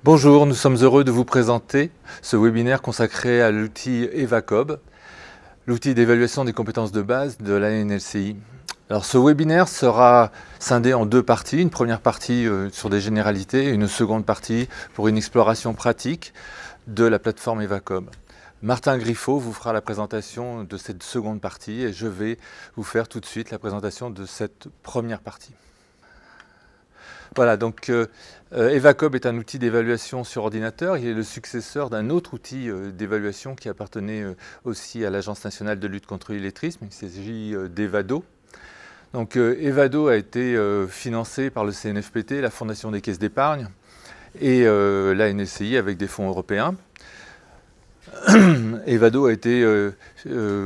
Bonjour, nous sommes heureux de vous présenter ce webinaire consacré à l'outil EvaCob, l'outil d'évaluation des compétences de base de l'ANLCI. Alors ce webinaire sera scindé en deux parties, une première partie sur des généralités et une seconde partie pour une exploration pratique de la plateforme EvaCob. Martin Griffot vous fera la présentation de cette seconde partie et je vais vous faire tout de suite la présentation de cette première partie. Voilà, donc EvaCob est un outil d'évaluation sur ordinateur. Il est le successeur d'un autre outil d'évaluation qui appartenait aussi à l'Agence nationale de lutte contre l'illettrisme. Il s'agit d'Evado. Donc Evado a été financé par le CNFPT, la Fondation des caisses d'épargne et la NSCI avec des fonds européens. Evado a été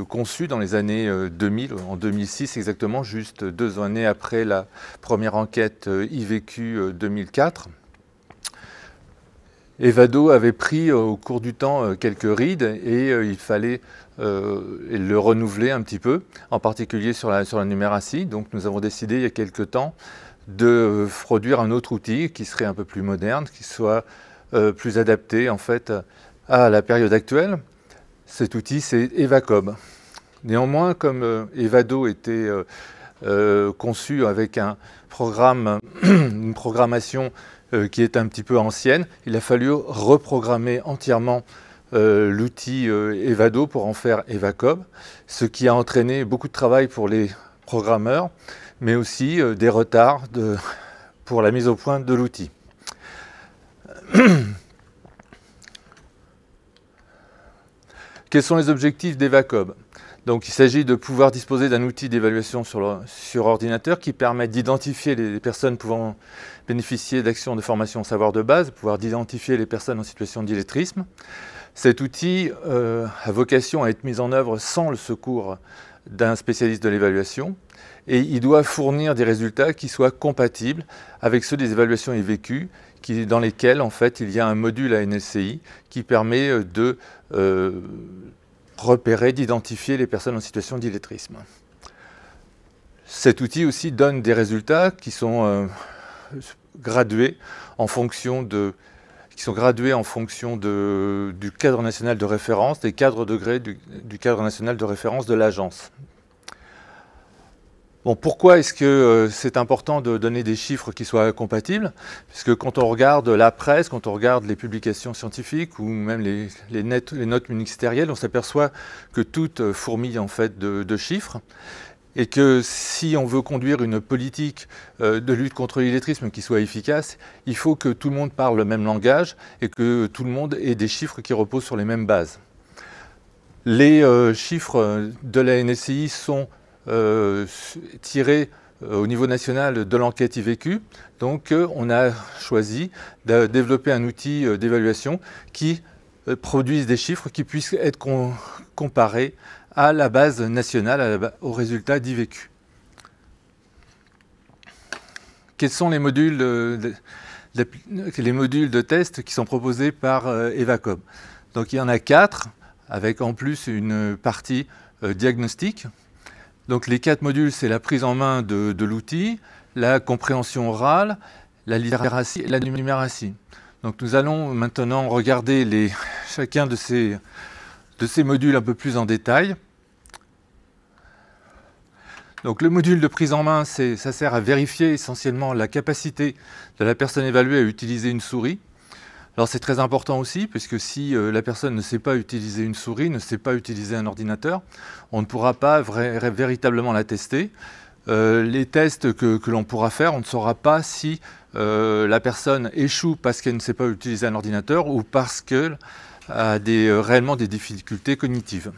conçu dans les années 2000, en 2006 exactement, juste 2 années après la première enquête IVQ 2004. Evado avait pris au cours du temps quelques rides et il fallait le renouveler un petit peu, en particulier sur la numératie. Donc nous avons décidé il y a quelques temps de produire un autre outil qui serait un peu plus moderne, qui soit plus adapté en fait à la période actuelle. Cet outil, c'est EvaCob. Néanmoins, comme Evado était conçu avec un programme, une programmation qui est un petit peu ancienne, il a fallu reprogrammer entièrement l'outil Evado pour en faire EvaCob, ce qui a entraîné beaucoup de travail pour les programmeurs, mais aussi des retards pour la mise au point de l'outil. Quels sont les objectifs d'EvaCob? Donc il s'agit de pouvoir disposer d'un outil d'évaluation sur ordinateur qui permet d'identifier les personnes pouvant bénéficier d'actions de formation au savoir de base, pouvoir d'identifier les personnes en situation d'illettrisme. Cet outil a vocation à être mis en œuvre sans le secours d'un spécialiste de l'évaluation et il doit fournir des résultats qui soient compatibles avec ceux des évaluations IVQ dans lesquels en fait il y a un module ANLCI qui permet de repérer, d'identifier les personnes en situation d'illettrisme. Cet outil aussi donne des résultats qui sont gradués en fonction du cadre national de référence, des cadres degrés du cadre national de référence de l'agence. Bon, pourquoi est-ce que c'est important de donner des chiffres qui soient compatibles? Puisque quand on regarde la presse, quand on regarde les publications scientifiques ou même les notes ministérielles, on s'aperçoit que toutes fourmillent en fait de chiffres et que si on veut conduire une politique de lutte contre l'illettrisme qui soit efficace, il faut que tout le monde parle le même langage et que tout le monde ait des chiffres qui reposent sur les mêmes bases. Les chiffres de la NSCI sont tiré au niveau national de l'enquête IVQ. Donc on a choisi de développer un outil d'évaluation qui produise des chiffres qui puissent être comparés à la base nationale, aux résultats d'IVQ. Quels sont les modules de test qui sont proposés par EvaCob? Donc il y en a 4, avec en plus une partie diagnostique. Donc les 4 modules, c'est la prise en main de l'outil, la compréhension orale, la littératie et la numératie. Donc nous allons maintenant regarder chacun de ces modules un peu plus en détail. Donc le module de prise en main, ça sert à vérifier essentiellement la capacité de la personne évaluée à utiliser une souris. Alors c'est très important aussi, puisque si la personne ne sait pas utiliser une souris, ne sait pas utiliser un ordinateur, on ne pourra pas véritablement la tester. Les tests que l'on pourra faire, on ne saura pas si la personne échoue parce qu'elle ne sait pas utiliser un ordinateur ou parce qu'elle a réellement des difficultés cognitives.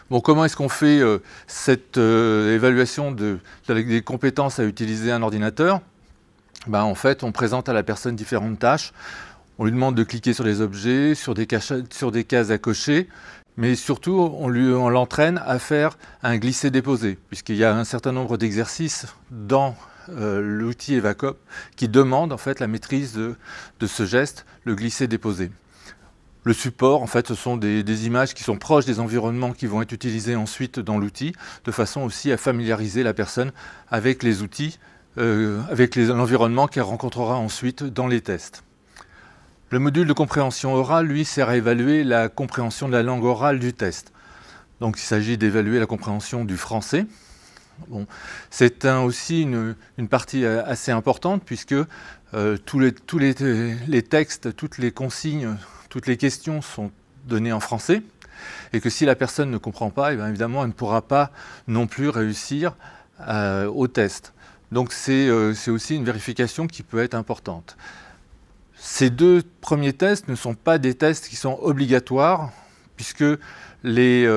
Bon, comment est-ce qu'on fait cette évaluation des compétences à utiliser un ordinateur? En fait, on présente à la personne différentes tâches. On lui demande de cliquer sur les objets, sur des cases à cocher, mais surtout on l'entraîne à faire un glisser-déposer, puisqu'il y a un certain nombre d'exercices dans l'outil EvaCob qui demandent en fait la maîtrise de ce geste, le glisser-déposer. Le support, en fait, ce sont des images qui sont proches des environnements qui vont être utilisés ensuite dans l'outil, de façon aussi à familiariser la personne avec les outils, avec l'environnement qu'elle rencontrera ensuite dans les tests. Le module de compréhension orale, lui, sert à évaluer la compréhension de la langue orale du test. Donc il s'agit d'évaluer la compréhension du français. Bon, c'est aussi une partie assez importante puisque tous les textes, toutes les consignes, toutes les questions sont données en français et que si la personne ne comprend pas, bien évidemment, elle ne pourra pas non plus réussir au test. Donc c'est aussi une vérification qui peut être importante. Ces deux premiers tests ne sont pas des tests qui sont obligatoires puisque les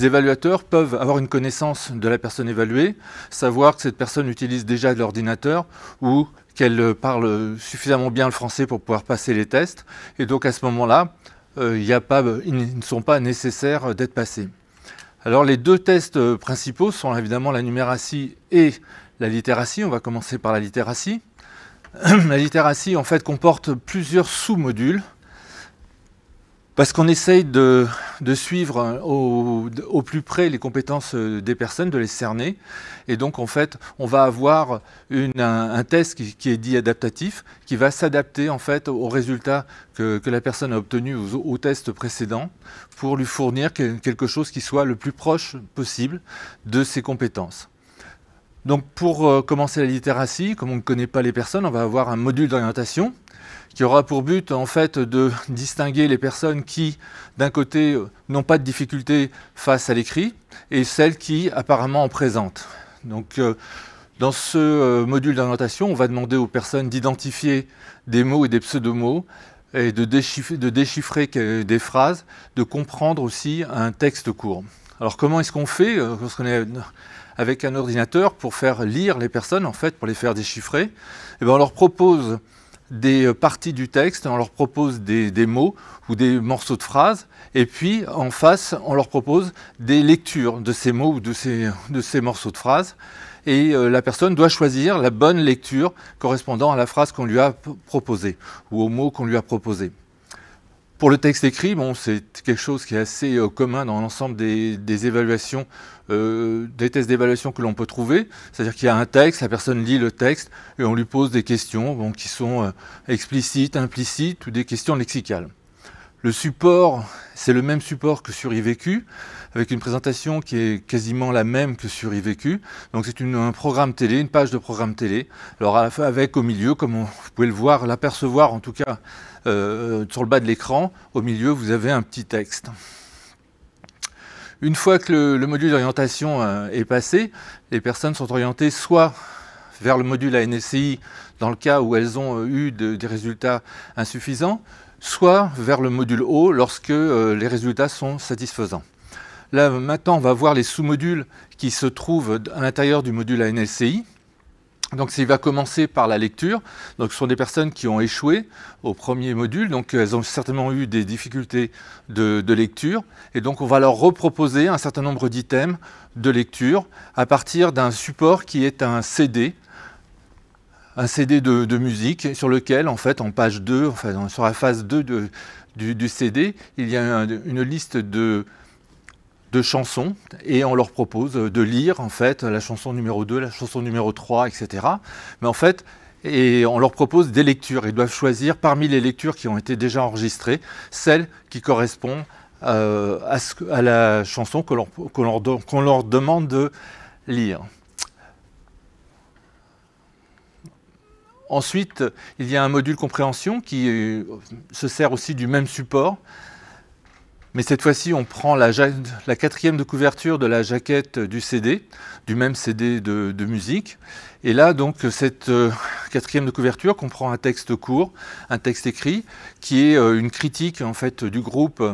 évaluateurs peuvent avoir une connaissance de la personne évaluée, savoir que cette personne utilise déjà de l'ordinateur ou qu'elle parle suffisamment bien le français pour pouvoir passer les tests. Et donc à ce moment-là, ils ne sont pas nécessaires d'être passés. Alors les deux tests principaux sont évidemment la numératie et la littératie. On va commencer par la littératie. La littératie en fait comporte plusieurs sous-modules. Parce qu'on essaye de suivre au plus près les compétences des personnes, de les cerner. Et donc, en fait, on va avoir un test qui est dit adaptatif, qui va s'adapter en fait aux résultats que la personne a obtenus au test précédent pour lui fournir quelque chose qui soit le plus proche possible de ses compétences. Donc, pour commencer la littératie, comme on ne connaît pas les personnes, on va avoir un module d'orientation qui aura pour but en fait de distinguer les personnes qui, d'un côté, n'ont pas de difficulté face à l'écrit et celles qui apparemment en présentent. Donc, dans ce module d'orientation, on va demander aux personnes d'identifier des mots et des pseudomots et de déchiffrer des phrases, de comprendre aussi un texte court. Alors, comment est-ce qu'on fait lorsqu'on est avec un ordinateur pour faire lire les personnes, en fait, pour les faire déchiffrer? Eh bien, on leur propose des parties du texte, on leur propose des mots ou des morceaux de phrases, et puis en face, on leur propose des lectures de ces mots ou de ces morceaux de phrases, et la personne doit choisir la bonne lecture correspondant à la phrase qu'on lui a proposée, ou au mot qu'on lui a proposé. Pour le texte écrit, bon, c'est quelque chose qui est assez commun dans l'ensemble des évaluations, des tests d'évaluation que l'on peut trouver. C'est-à-dire qu'il y a un texte, la personne lit le texte et on lui pose des questions qui sont explicites, implicites ou des questions lexicales. Le support, c'est le même support que sur IVQ, avec une présentation qui est quasiment la même que sur IVQ. Donc c'est un programme télé, une page de programme télé. Alors avec au milieu, comme vous pouvez le voir, l'apercevoir en tout cas sur le bas de l'écran, au milieu vous avez un petit texte. Une fois que le module d'orientation est passé, les personnes sont orientées soit vers le module ANSCI dans le cas où elles ont eu des résultats insuffisants, soit vers le module O lorsque les résultats sont satisfaisants. Là, maintenant, on va voir les sous-modules qui se trouvent à l'intérieur du module ANSCI. Donc, il va commencer par la lecture. Donc, ce sont des personnes qui ont échoué au premier module. Donc, elles ont certainement eu des difficultés de lecture. Et donc, on va leur reproposer un certain nombre d'items de lecture à partir d'un support qui est un CD de musique sur lequel, en fait, en page 2, enfin, sur la phase 2 du CD, il y a une liste de chansons et on leur propose de lire, en fait, la chanson numéro 2, la chanson numéro 3, etc. Mais en fait, on leur propose des lectures. Ils doivent choisir parmi les lectures qui ont été déjà enregistrées, celle qui correspond à la chanson qu'on leur demande de lire. Ensuite, il y a un module compréhension qui se sert aussi du même support. Mais cette fois-ci, on prend la quatrième de couverture de la jaquette du CD, du même CD de musique. Et là, donc, cette quatrième de couverture comprend un texte court, un texte écrit, qui est une critique en fait du groupe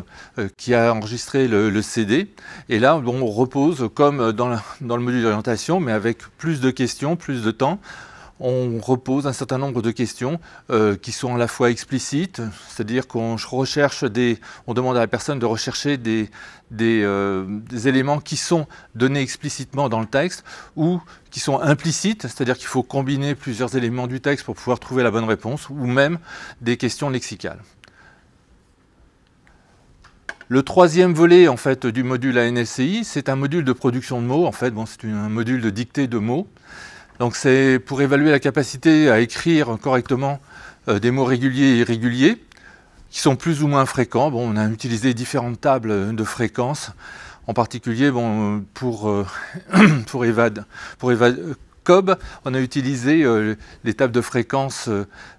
qui a enregistré le CD. Et là, on repose, comme dans le module d'orientation, mais avec plus de questions, plus de temps. On repose un certain nombre de questions qui sont à la fois explicites, c'est-à-dire qu'on demande à la personne de rechercher des éléments qui sont donnés explicitement dans le texte ou qui sont implicites, c'est-à-dire qu'il faut combiner plusieurs éléments du texte pour pouvoir trouver la bonne réponse, ou même des questions lexicales. Le troisième volet en fait, du module ANSCI, c'est un module de production de mots. En fait, c'est un module de dictée de mots. Donc c'est pour évaluer la capacité à écrire correctement des mots réguliers et irréguliers, qui sont plus ou moins fréquents. Bon, on a utilisé différentes tables de fréquences, en particulier bon, pour Cobb, on a utilisé les tables de fréquences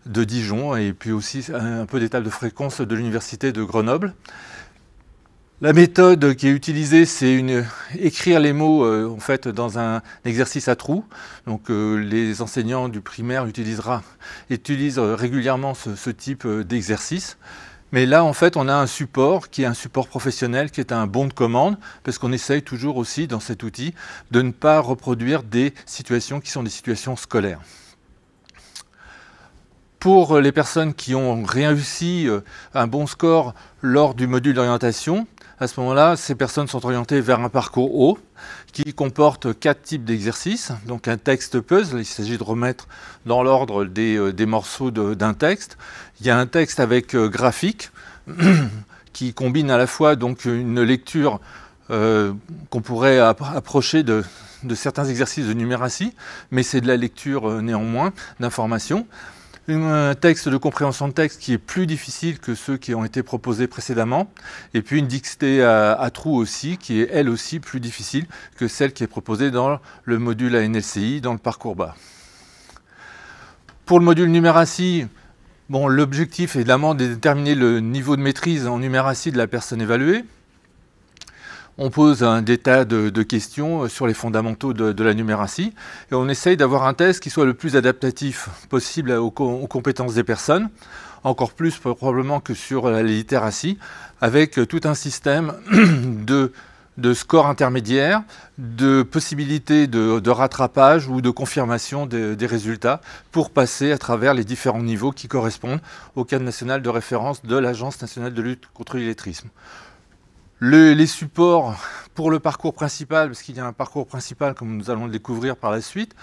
de Dijon et puis aussi un peu des tables de fréquences de l'université de Grenoble. La méthode qui est utilisée, c'est écrire les mots en fait, dans un exercice à trous. Donc les enseignants du primaire utilisent régulièrement ce type d'exercice. Mais là, en fait, on a un support qui est un support professionnel, qui est un bon de commande, parce qu'on essaye toujours aussi, dans cet outil, de ne pas reproduire des situations qui sont des situations scolaires. Pour les personnes qui ont réussi un bon score lors du module d'orientation, à ce moment-là, ces personnes sont orientées vers un parcours haut qui comporte 4 types d'exercices. Donc un texte puzzle, il s'agit de remettre dans l'ordre des morceaux d'un texte. Il y a un texte avec graphique qui combine à la fois donc, une lecture qu'on pourrait approcher de certains exercices de numératie, mais c'est de la lecture néanmoins d'informations. Un texte de compréhension de texte qui est plus difficile que ceux qui ont été proposés précédemment, et puis une dictée à trous aussi, qui est elle aussi plus difficile que celle qui est proposée dans le module ANLCI, dans le parcours bas. Pour le module numératie, bon, l'objectif est évidemment de déterminer le niveau de maîtrise en numératie de la personne évaluée. On pose des tas de questions sur les fondamentaux de la numératie et on essaye d'avoir un test qui soit le plus adaptatif possible aux compétences des personnes, encore plus probablement que sur la littératie, avec tout un système de scores intermédiaires, de possibilités de rattrapage ou de confirmation des résultats pour passer à travers les différents niveaux qui correspondent au cadre national de référence de l'Agence nationale de lutte contre l'illettrisme. Les supports pour le parcours principal, parce qu'il y a un parcours principal comme nous allons le découvrir par la suite.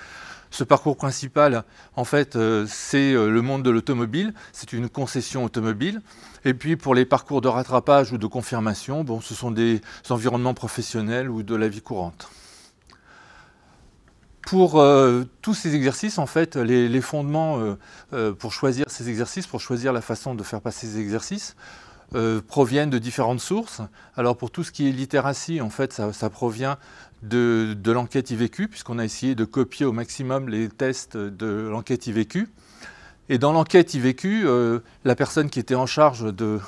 Ce parcours principal, en fait, c'est le monde de l'automobile, c'est une concession automobile. Et puis pour les parcours de rattrapage ou de confirmation, bon, ce sont des environnements professionnels ou de la vie courante. Pour tous ces exercices, en fait, les fondements pour choisir ces exercices, pour choisir la façon de faire passer ces exercices, proviennent de différentes sources. Alors pour tout ce qui est littératie, en fait, ça provient de l'enquête IVQ, puisqu'on a essayé de copier au maximum les tests de l'enquête IVQ. Et dans l'enquête IVQ, la personne qui était en charge de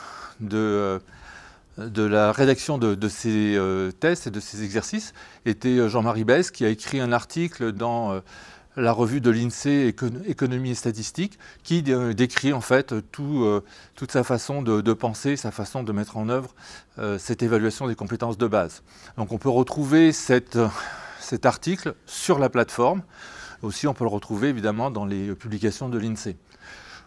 la rédaction de ces tests et de ces exercices était Jean-Marie Besse, qui a écrit un article dans la revue de l'INSEE Économie et Statistique, qui décrit en fait toute sa façon de penser, sa façon de mettre en œuvre cette évaluation des compétences de base. Donc on peut retrouver cet article sur la plateforme. Aussi, on peut le retrouver évidemment dans les publications de l'INSEE.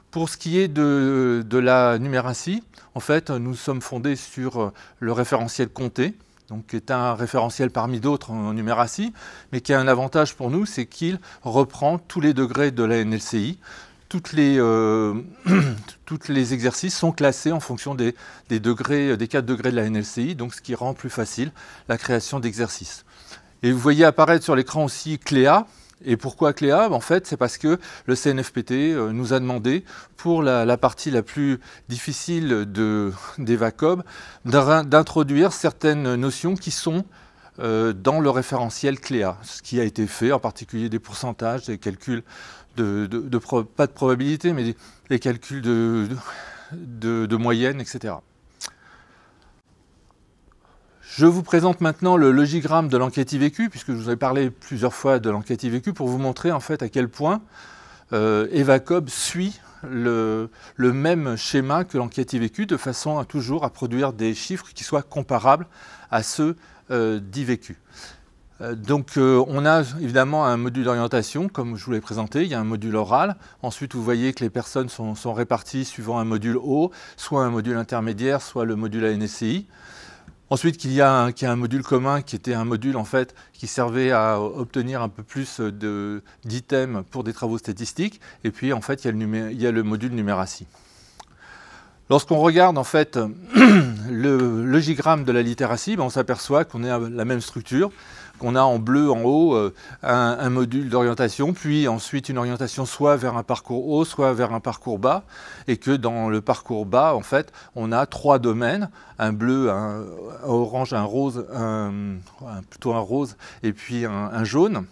Pour ce qui est de la numératie, en fait, nous sommes fondés sur le référentiel Comté, donc qui est un référentiel parmi d'autres en numératie, mais qui a un avantage pour nous, c'est qu'il reprend tous les degrés de la NLCI. Tous les exercices sont classés en fonction des 4 degrés de la NLCI, donc ce qui rend plus facile la création d'exercices. Et vous voyez apparaître sur l'écran aussi Cléa. Et pourquoi Cléa? En fait, c'est parce que le CNFPT nous a demandé, pour la partie la plus difficile d'EvaCobb, d'introduire certaines notions qui sont dans le référentiel Cléa. Ce qui a été fait, en particulier des pourcentages, des calculs pas de probabilité, mais des calculs de moyenne, etc. Je vous présente maintenant le logigramme de l'enquête IVQ, puisque je vous ai parlé plusieurs fois de l'enquête IVQ, pour vous montrer en fait à quel point EvaCobb suit le même schéma que l'enquête IVQ, de façon à toujours produire des chiffres qui soient comparables à ceux d'IVQ. Donc on a évidemment un module d'orientation, comme je vous l'ai présenté, il y a un module oral. Ensuite, vous voyez que les personnes sont réparties suivant un module haut, soit un module intermédiaire, soit le module ANSCI. Ensuite, qu'il y a un module commun qui était un module en fait, qui servait à obtenir un peu plus d'items pour des travaux statistiques. Et puis en fait, il y a le module numératie. Lorsqu'on regarde en fait le logigramme de la littératie, on s'aperçoit qu'on a la même structure, qu'on a en bleu en haut un module d'orientation, puis ensuite une orientation soit vers un parcours haut, soit vers un parcours bas, et que dans le parcours bas, en fait, on a 3 domaines, un bleu, un orange, un rose, plutôt un rose, et puis un jaune.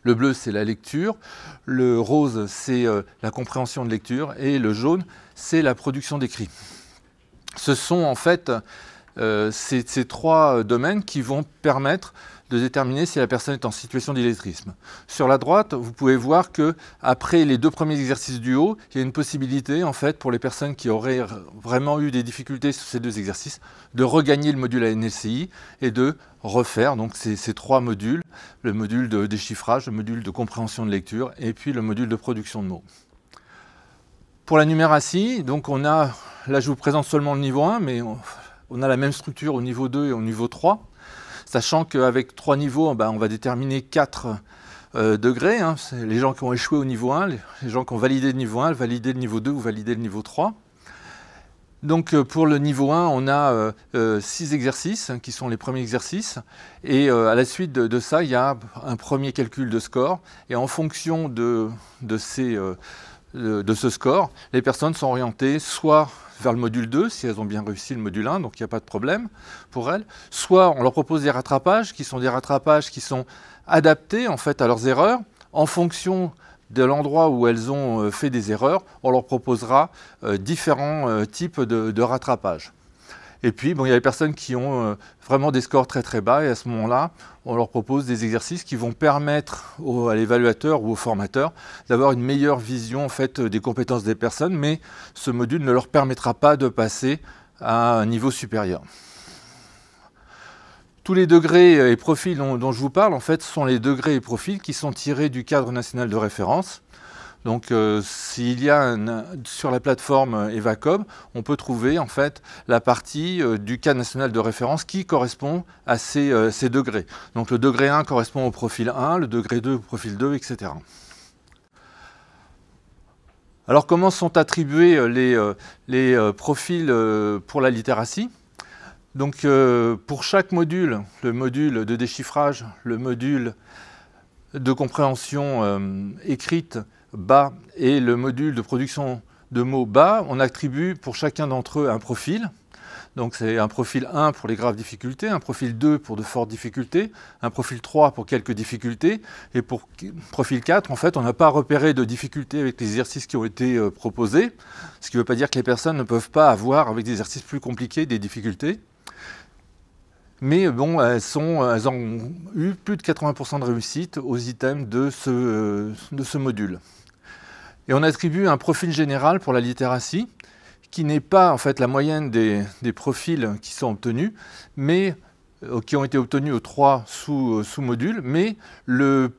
Le bleu, c'est la lecture, le rose, c'est la compréhension de lecture, et le jaune, c'est la production d'écrit. Ce sont en fait ces 3 domaines qui vont permettre de déterminer si la personne est en situation d'illettrisme. Sur la droite, vous pouvez voir que après les 2 premiers exercices du haut, il y a une possibilité en fait pour les personnes qui auraient vraiment eu des difficultés sur ces 2 exercices de regagner le module ANLCI et de refaire donc ces 3 modules, le module de déchiffrage, le module de compréhension de lecture et puis le module de production de mots. Pour la numératie, donc on a, là je vous présente seulement le niveau 1, mais on a la même structure au niveau 2 et au niveau 3. Sachant qu'avec 3 niveaux, on va déterminer 4 degrés. Les gens qui ont échoué au niveau 1, les gens qui ont validé le niveau 1, valider le niveau 2 ou valider le niveau 3. Donc pour le niveau 1, on a 6 exercices qui sont les premiers exercices. Et à la suite de ça, il y a un premier calcul de score. Et en fonction de ce score, les personnes sont orientées soit vers le module 2, si elles ont bien réussi le module 1, donc il n'y a pas de problème pour elles. Soit on leur propose des rattrapages qui sont adaptés en fait à leurs erreurs. En fonction de l'endroit où elles ont fait des erreurs, on leur proposera différents types de rattrapages. Et puis, il y a les personnes qui ont vraiment des scores très très bas et à ce moment-là, on leur propose des exercices qui vont permettre à l'évaluateur ou au formateur d'avoir une meilleure vision en fait, des compétences des personnes, mais ce module ne leur permettra pas de passer à un niveau supérieur. Tous les degrés et profils dont je vous parle, en fait, sont les degrés et profils qui sont tirés du cadre national de référence. Donc s'il y a sur la plateforme Evacom, on peut trouver en fait la partie du cadre national de référence qui correspond à ces degrés. Donc le degré 1 correspond au profil 1, le degré 2 au profil 2, etc. Alors comment sont attribués les profils pour la littératie? Donc pour chaque module, le module de déchiffrage, le module de compréhension écrite, bas et le module de production de mots bas, on attribue pour chacun d'entre eux un profil. Donc c'est un profil 1 pour les graves difficultés, un profil 2 pour de fortes difficultés, un profil 3 pour quelques difficultés, et pour profil 4, en fait, on n'a pas repéré de difficultés avec les exercices qui ont été proposés, ce qui ne veut pas dire que les personnes ne peuvent pas avoir, avec des exercices plus compliqués, des difficultés. Mais bon, elles ont eu plus de 80% de réussite aux items de ce module. Et on attribue un profil général pour la littératie, qui n'est pas en fait la moyenne des profils qui sont obtenus, mais qui ont été obtenus aux 3 sous-modules, mais le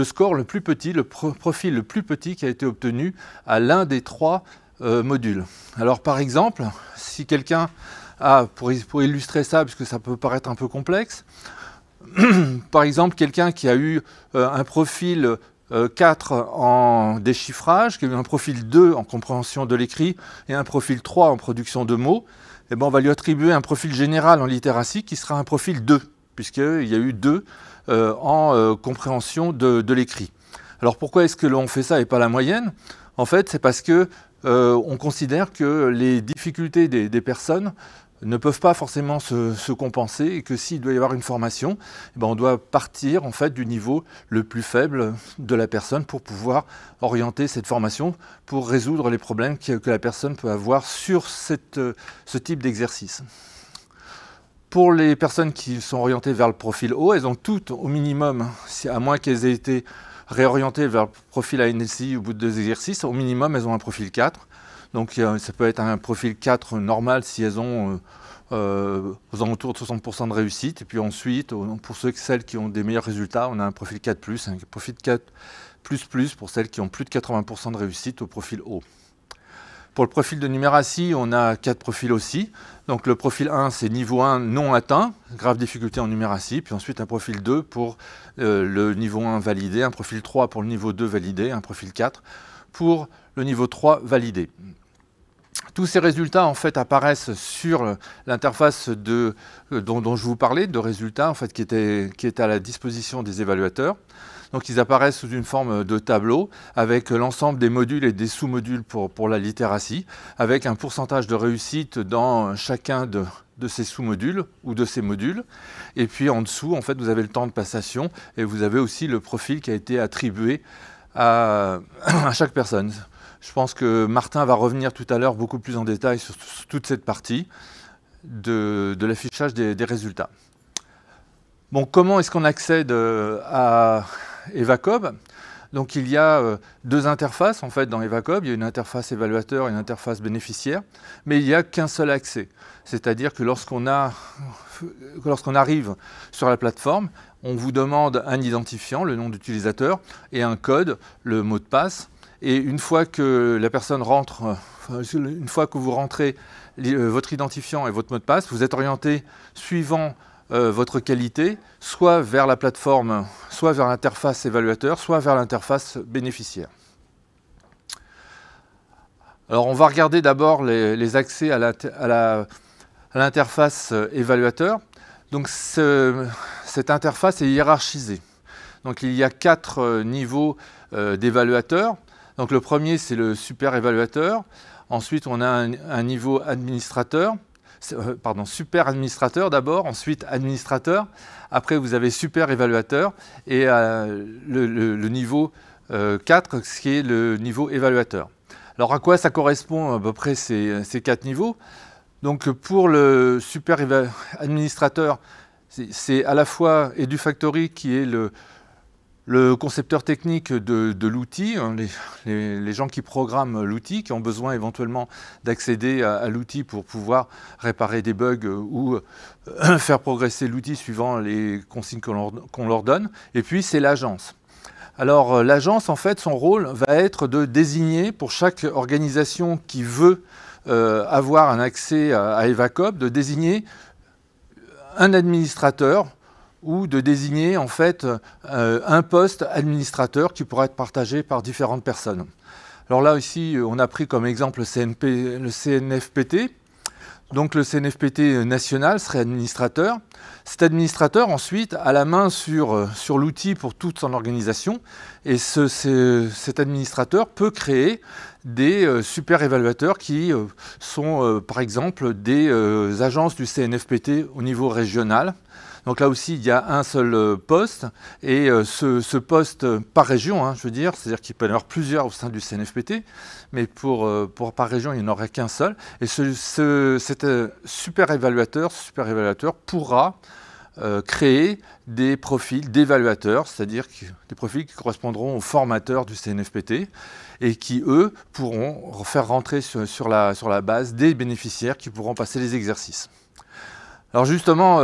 score le plus petit, le profil le plus petit qui a été obtenu à l'un des 3 modules. Alors par exemple, si quelqu'un a, pour illustrer ça, puisque ça peut paraître un peu complexe, par exemple quelqu'un qui a eu un profil 4 en déchiffrage, qui a eu un profil 2 en compréhension de l'écrit et un profil 3 en production de mots, et on va lui attribuer un profil général en littératie qui sera un profil 2, puisqu'il y a eu 2 en compréhension de l'écrit. Alors pourquoi est-ce que l'on fait ça et pas la moyenne? En fait, c'est parce que on considère que les difficultés des personnes ne peuvent pas forcément se compenser et que s'il doit y avoir une formation, on doit partir en fait du niveau le plus faible de la personne pour pouvoir orienter cette formation pour résoudre les problèmes que la personne peut avoir sur ce type d'exercice. Pour les personnes qui sont orientées vers le profil haut, elles ont toutes au minimum, à moins qu'elles aient été réorientées vers le profil ANLCI au bout de 2 exercices, au minimum elles ont un profil 4. Donc ça peut être un profil 4 normal si elles ont aux alentours de 60% de réussite. Et puis ensuite, pour celles qui ont des meilleurs résultats, on a un profil 4+, un profil 4++ pour celles qui ont plus de 80% de réussite au profil haut. Pour le profil de numératie, on a 4 profils aussi. Donc le profil 1, c'est niveau 1 non atteint, grave difficulté en numératie. Puis ensuite un profil 2 pour le niveau 1 validé, un profil 3 pour le niveau 2 validé, un profil 4 pour le niveau 3 validé. Tous ces résultats en fait apparaissent sur l'interface dont je vous parlais, de résultats en fait, qui est à la disposition des évaluateurs. Donc ils apparaissent sous une forme de tableau avec l'ensemble des modules et des sous-modules pour la littératie, avec un pourcentage de réussite dans chacun de ces sous-modules ou de ces modules. Et puis en dessous, en fait, vous avez le temps de passation et vous avez aussi le profil qui a été attribué à chaque personne. Je pense que Martin va revenir tout à l'heure beaucoup plus en détail sur toute cette partie de l'affichage des résultats. Bon, comment est-ce qu'on accède à Evacob? Donc il y a deux interfaces en fait dans Evacob. Il y a une interface évaluateur et une interface bénéficiaire, mais il n'y a qu'un seul accès. C'est-à-dire que lorsqu'on arrive sur la plateforme, on vous demande un identifiant, le nom d'utilisateur, et un code, le mot de passe. Et une fois que la personne rentre, une fois que vous rentrez votre identifiant et votre mot de passe, vous êtes orienté suivant votre qualité, soit vers la plateforme, soit vers l'interface évaluateur, soit vers l'interface bénéficiaire. Alors on va regarder d'abord les accès à l'interface évaluateur. Donc cette interface est hiérarchisée. Donc il y a 4 niveaux d'évaluateurs. Donc le premier c'est le super évaluateur. Ensuite on a un niveau administrateur. Super administrateur d'abord, ensuite administrateur, après vous avez super évaluateur et le niveau 4 ce qui est le niveau évaluateur. Alors à quoi ça correspond à peu près ces 4 niveaux? Donc pour le super administrateur, c'est à la fois Edufactory qui est le concepteur technique de l'outil, hein, les gens qui programment l'outil, qui ont besoin éventuellement d'accéder à l'outil pour pouvoir réparer des bugs ou faire progresser l'outil suivant les consignes qu'on leur donne. Et puis c'est l'agence. Alors l'agence, en fait, son rôle va être de désigner pour chaque organisation qui veut avoir un accès à Evacob, de désigner un administrateur ou de désigner en fait un poste administrateur qui pourra être partagé par différentes personnes. Alors là aussi, on a pris comme exemple le CNFPT. Donc le CNFPT national serait administrateur. Cet administrateur ensuite a la main sur l'outil pour toute son organisation et cet administrateur peut créer des super évaluateurs qui sont par exemple des agences du CNFPT au niveau régional. Donc là aussi, il y a un seul poste, et ce poste par région, hein, je veux dire, c'est-à-dire qu'il peut y en avoir plusieurs au sein du CNFPT, mais par région, il n'y en aurait qu'un seul. Et cet super évaluateur pourra créer des profils d'évaluateurs, c'est-à-dire des profils qui correspondront aux formateurs du CNFPT, et qui, eux, pourront faire rentrer sur la base des bénéficiaires qui pourront passer les exercices. Alors justement,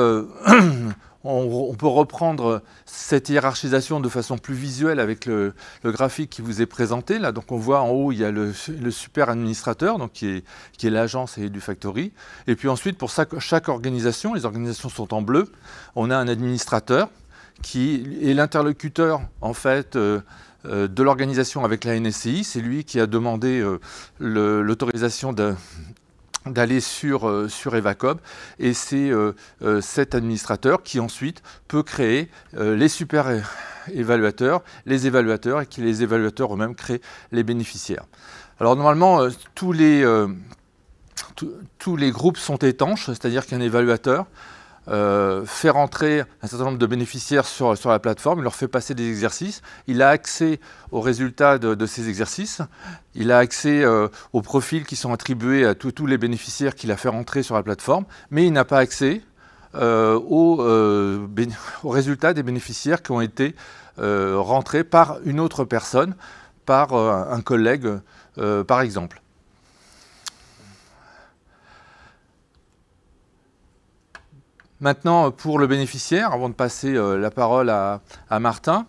on peut reprendre cette hiérarchisation de façon plus visuelle avec le graphique qui vous est présenté. Là, donc on voit en haut, il y a le super administrateur, donc qui est l'agence et Edufactory. Et puis ensuite, pour chaque organisation, les organisations sont en bleu, on a un administrateur qui est l'interlocuteur en fait de l'organisation avec la NSCI. C'est lui qui a demandé l'autorisation d'aller sur Evacob, et c'est cet administrateur qui ensuite peut créer les super évaluateurs, les évaluateurs, et qui les évaluateurs eux-mêmes créent les bénéficiaires. Alors normalement, tous les groupes sont étanches, c'est-à-dire qu'un évaluateur fait rentrer un certain nombre de bénéficiaires sur la plateforme, il leur fait passer des exercices, il a accès aux résultats de ces exercices, il a accès aux profils qui sont attribués à tous les bénéficiaires qu'il a fait rentrer sur la plateforme, mais il n'a pas accès aux résultats des bénéficiaires qui ont été rentrés par une autre personne, par un collègue par exemple. Maintenant, pour le bénéficiaire, avant de passer la parole à Martin,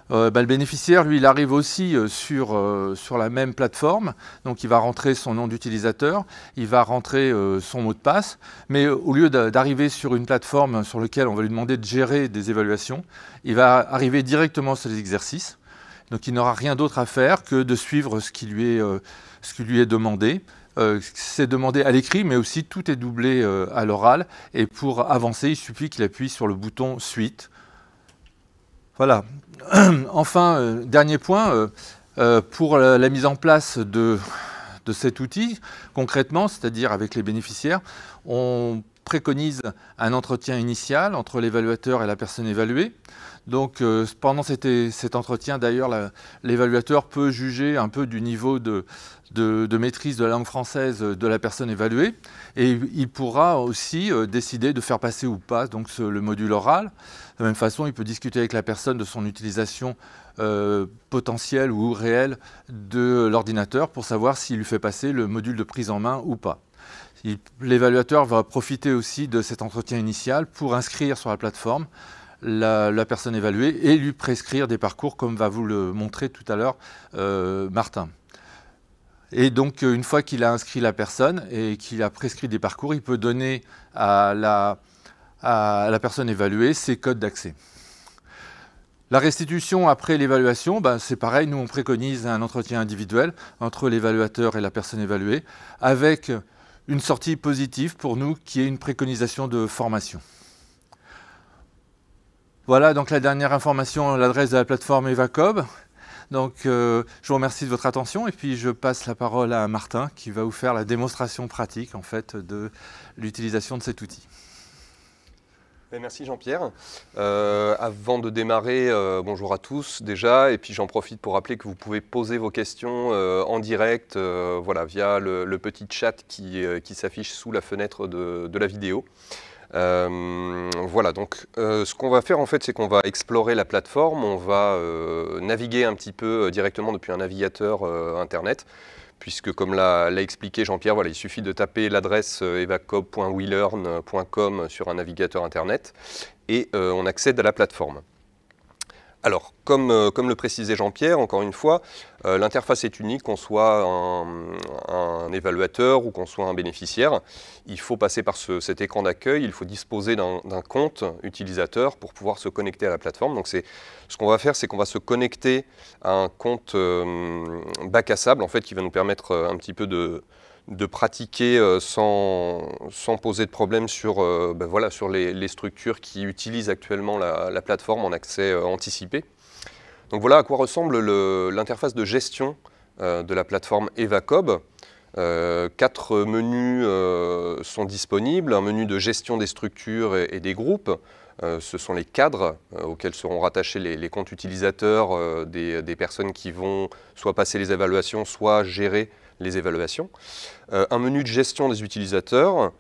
le bénéficiaire, lui, il arrive aussi sur la même plateforme. Donc, il va rentrer son nom d'utilisateur, il va rentrer son mot de passe. Mais au lieu d'arriver sur une plateforme sur laquelle on va lui demander de gérer des évaluations, il va arriver directement sur les exercices. Donc, il n'aura rien d'autre à faire que de suivre ce qui lui est demandé. c'est demandé à l'écrit, mais aussi tout est doublé à l'oral. Et pour avancer, il suffit qu'il appuie sur le bouton Suite. Voilà. Enfin, dernier point, pour la mise en place de cet outil, concrètement, c'est-à-dire avec les bénéficiaires, on préconise un entretien initial entre l'évaluateur et la personne évaluée. Donc pendant cet entretien, d'ailleurs, l'évaluateur peut juger un peu du niveau de maîtrise de la langue française de la personne évaluée, et il pourra aussi décider de faire passer ou pas donc le module oral. De la même façon, il peut discuter avec la personne de son utilisation potentielle ou réelle de l'ordinateur pour savoir s'il lui fait passer le module de prise en main ou pas. L'évaluateur va profiter aussi de cet entretien initial pour inscrire sur la plateforme la personne évaluée et lui prescrire des parcours comme va vous le montrer tout à l'heure Martin. Et donc une fois qu'il a inscrit la personne et qu'il a prescrit des parcours, il peut donner à la personne évaluée ses codes d'accès. La restitution après l'évaluation, c'est pareil, nous on préconise un entretien individuel entre l'évaluateur et la personne évaluée avec une sortie positive pour nous qui est une préconisation de formation. Voilà donc la dernière information, l'adresse de la plateforme Evacob. Donc je vous remercie de votre attention et puis je passe la parole à Martin qui va vous faire la démonstration pratique en fait de l'utilisation de cet outil. Merci Jean-Pierre. Avant de démarrer, bonjour à tous déjà, et puis j'en profite pour rappeler que vous pouvez poser vos questions en direct voilà, via le petit chat qui s'affiche sous la fenêtre de la vidéo. Voilà, donc ce qu'on va faire en fait, c'est qu'on va explorer la plateforme, on va naviguer un petit peu directement depuis un navigateur internet, puisque comme l'a expliqué Jean-Pierre, voilà, il suffit de taper l'adresse evacob.welearn.com sur un navigateur internet et on accède à la plateforme. Alors, comme le précisait Jean-Pierre, encore une fois, l'interface est unique, qu'on soit un évaluateur ou qu'on soit un bénéficiaire. Il faut passer par cet écran d'accueil, il faut disposer d'un compte utilisateur pour pouvoir se connecter à la plateforme. Donc, ce qu'on va faire, c'est qu'on va se connecter à un compte bac à sable, en fait, qui va nous permettre un petit peu de pratiquer sans poser de problème sur, voilà, sur les structures qui utilisent actuellement la plateforme en accès anticipé. Donc voilà à quoi ressemble l'interface de gestion de la plateforme Evacob. 4 menus sont disponibles, un menu de gestion des structures et des groupes. Ce sont les cadres auxquels seront rattachés les comptes utilisateurs des personnes qui vont soit passer les évaluations, soit gérer les évaluations. Un menu de gestion des utilisateurs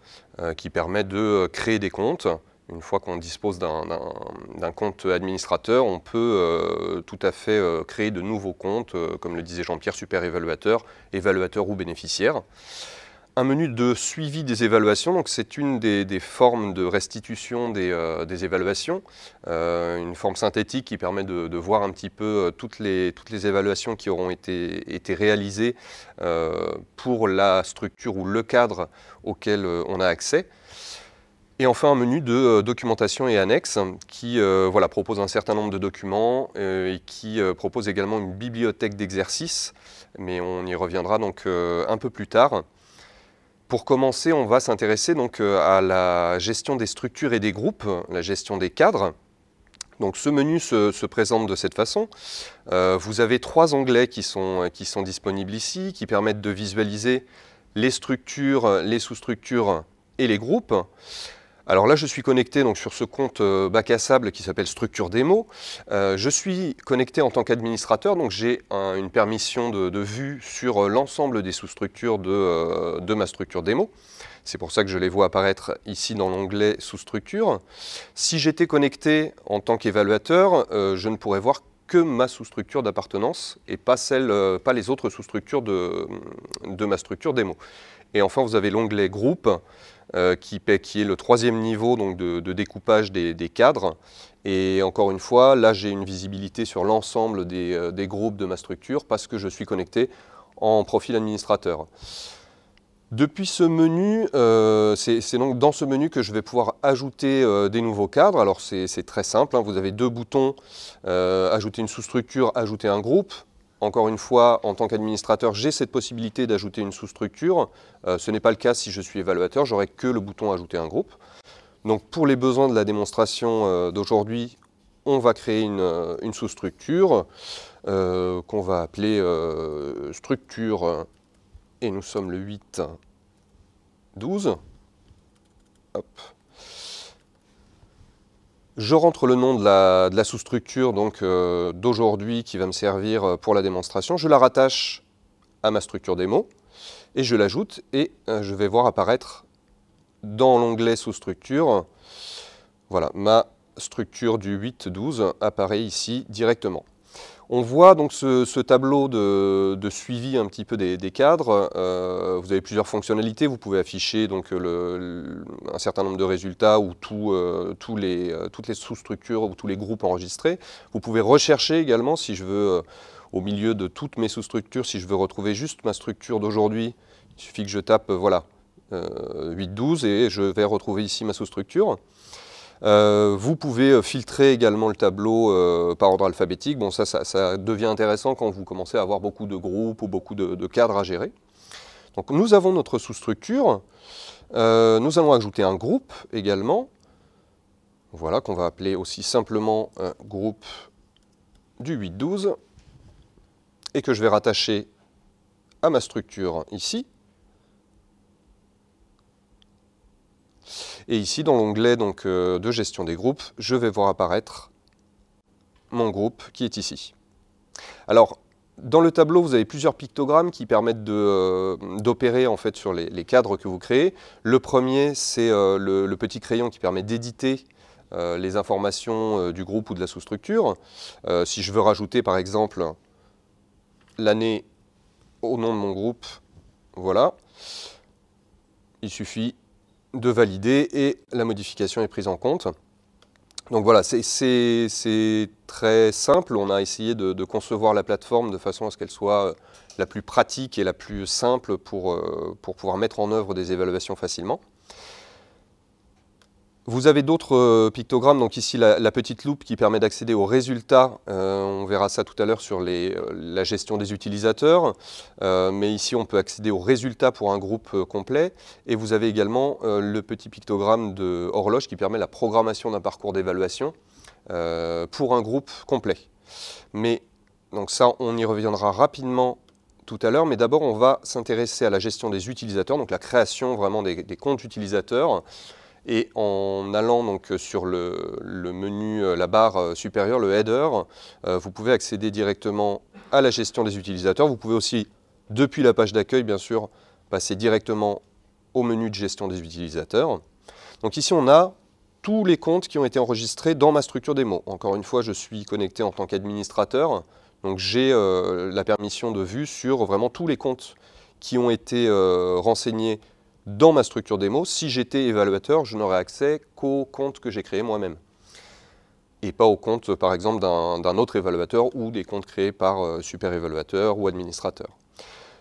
qui permet de créer des comptes. Une fois qu'on dispose d'un compte administrateur, on peut tout à fait créer de nouveaux comptes, comme le disait Jean-Pierre, super évaluateur, évaluateur ou bénéficiaire. Un menu de suivi des évaluations, donc c'est une des formes de restitution des évaluations, une forme synthétique qui permet de voir un petit peu toutes les évaluations qui auront été réalisées pour la structure ou le cadre auquel on a accès. Et enfin un menu de documentation et annexes qui voilà, propose un certain nombre de documents et qui propose également une bibliothèque d'exercices, mais on y reviendra donc un peu plus tard. Pour commencer, on va s'intéresser donc à la gestion des structures et des groupes, la gestion des cadres. Donc ce menu se présente de cette façon. Vous avez 3 onglets qui sont disponibles ici, qui permettent de visualiser les structures, les sous-structures et les groupes. Alors là, je suis connecté donc, sur ce compte bac à sable qui s'appelle Structure Démo. Je suis connecté en tant qu'administrateur, donc j'ai une permission de vue sur l'ensemble des sous-structures de ma structure démo. C'est pour ça que je les vois apparaître ici dans l'onglet sous-structure. Si j'étais connecté en tant qu'évaluateur, je ne pourrais voir que ma sous-structure d'appartenance et pas les autres sous-structures de ma structure démo. Et enfin, vous avez l'onglet groupe qui est le 3e niveau donc de découpage des cadres. Et encore une fois, là, j'ai une visibilité sur l'ensemble des groupes de ma structure parce que je suis connecté en profil administrateur. Depuis ce menu, c'est donc dans ce menu que je vais pouvoir ajouter des nouveaux cadres. Alors c'est très simple, hein, vous avez 2 boutons, ajouter une sous-structure, ajouter un groupe. encore une fois, en tant qu'administrateur, j'ai cette possibilité d'ajouter une sous-structure. Ce n'est pas le cas si je suis évaluateur, j'aurai que le bouton « Ajouter un groupe ». Donc pour les besoins de la démonstration d'aujourd'hui, on va créer une sous-structure qu'on va appeler structure, et nous sommes le 8.12. Hop. Je rentre le nom de la sous-structure d'aujourd'hui qui va me servir pour la démonstration. Je la rattache à ma structure démo et je l'ajoute et je vais voir apparaître dans l'onglet sous-structure, voilà, ma structure du 8.12 apparaît ici directement. On voit donc ce tableau de suivi un petit peu des cadres. Vous avez plusieurs fonctionnalités. Vous pouvez afficher donc un certain nombre de résultats ou toutes les sous-structures ou tous les groupes enregistrés. Vous pouvez rechercher également si je veux, au milieu de toutes mes sous-structures, si je veux retrouver juste ma structure d'aujourd'hui, il suffit que je tape voilà, 8.12 et je vais retrouver ici ma sous-structure. Vous pouvez filtrer également le tableau par ordre alphabétique. Bon, ça devient intéressant quand vous commencez à avoir beaucoup de groupes ou beaucoup de cadres à gérer. Donc nous avons notre sous-structure. Nous allons ajouter un groupe également. Voilà, qu'on va appeler aussi simplement groupe du 8.12 et que je vais rattacher à ma structure ici. Et ici, dans l'onglet de gestion des groupes, je vais voir apparaître mon groupe qui est ici. Alors, dans le tableau, vous avez plusieurs pictogrammes qui permettent d'opérer en fait sur les cadres que vous créez. Le premier, c'est le petit crayon qui permet d'éditer les informations du groupe ou de la sous-structure. Si je veux rajouter, par exemple, l'année au nom de mon groupe, voilà, il suffit de valider et la modification est prise en compte. Donc voilà, c'est très simple. On a essayé de concevoir la plateforme de façon à ce qu'elle soit la plus pratique et la plus simple pour pouvoir mettre en œuvre des évaluations facilement. Vous avez d'autres pictogrammes, donc ici la petite loupe qui permet d'accéder aux résultats, on verra ça tout à l'heure sur la gestion des utilisateurs, mais ici on peut accéder aux résultats pour un groupe complet, et vous avez également le petit pictogramme de horloge qui permet la programmation d'un parcours d'évaluation pour un groupe complet. Mais donc ça, on y reviendra rapidement tout à l'heure, mais d'abord on va s'intéresser à la gestion des utilisateurs, donc la création vraiment des comptes utilisateurs. Et en allant donc sur le menu, la barre supérieure, le header, vous pouvez accéder directement à la gestion des utilisateurs. Vous pouvez aussi, depuis la page d'accueil, bien sûr, passer directement au menu de gestion des utilisateurs. Donc ici, on a tous les comptes qui ont été enregistrés dans ma structure démo. Encore une fois, je suis connecté en tant qu'administrateur, donc j'ai la permission de vue sur vraiment tous les comptes qui ont été renseignés dans ma structure démo. Si j'étais évaluateur, je n'aurais accès qu'au compte que j'ai créé moi-même. Et pas au compte, par exemple, d'un autre évaluateur ou des comptes créés par super évaluateur ou administrateur.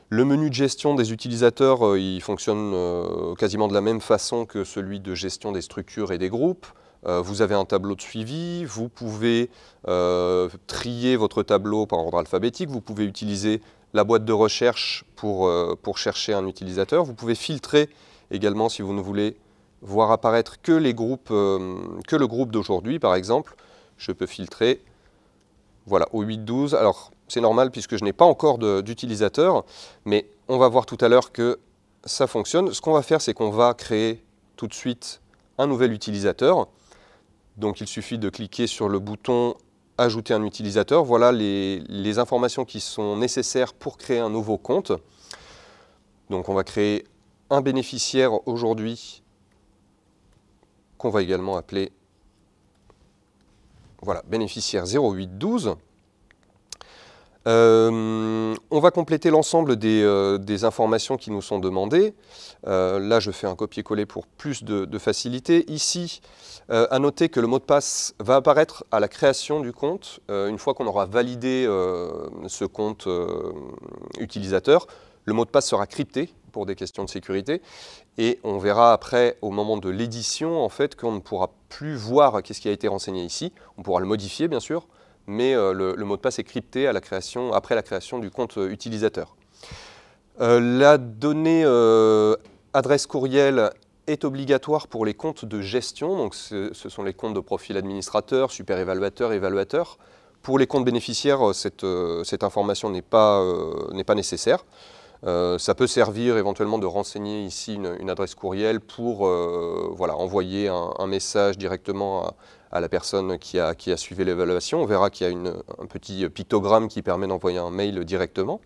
Le menu de gestion des utilisateurs, il fonctionne quasiment de la même façon que celui de gestion des structures et des groupes. Vous avez un tableau de suivi, vous pouvez trier votre tableau par ordre alphabétique, vous pouvez utiliser la boîte de recherche pour chercher un utilisateur. Vous pouvez filtrer également si vous ne voulez voir apparaître que le groupe d'aujourd'hui, par exemple. Je peux filtrer voilà, au 8.12. Alors, c'est normal puisque je n'ai pas encore d'utilisateur, mais on va voir tout à l'heure que ça fonctionne. Ce qu'on va faire, c'est qu'on va créer tout de suite un nouvel utilisateur. Donc, il suffit de cliquer sur le bouton ajouter un utilisateur, voilà les informations qui sont nécessaires pour créer un nouveau compte. Donc on va créer un bénéficiaire aujourd'hui qu'on va également appeler voilà, bénéficiaire 0812. On va compléter l'ensemble des informations qui nous sont demandées. Là, je fais un copier-coller pour plus de facilité. Ici, à noter que le mot de passe va apparaître à la création du compte. Une fois qu'on aura validé ce compte utilisateur, le mot de passe sera crypté pour des questions de sécurité. Et on verra après, au moment de l'édition, en fait, qu'on ne pourra plus voir qu'est-ce qui a été renseigné ici. On pourra le modifier, bien sûr, mais le mot de passe est crypté après la création du compte utilisateur. La donnée adresse courriel est obligatoire pour les comptes de gestion, donc ce sont les comptes de profil administrateur, super évaluateur, évaluateur. Pour les comptes bénéficiaires, cette information n'est pas nécessaire. Ça peut servir éventuellement de renseigner ici une adresse courriel pour envoyer un message directement à la personne qui a suivi l'évaluation. On verra qu'il y a un petit pictogramme qui permet d'envoyer un mail directement.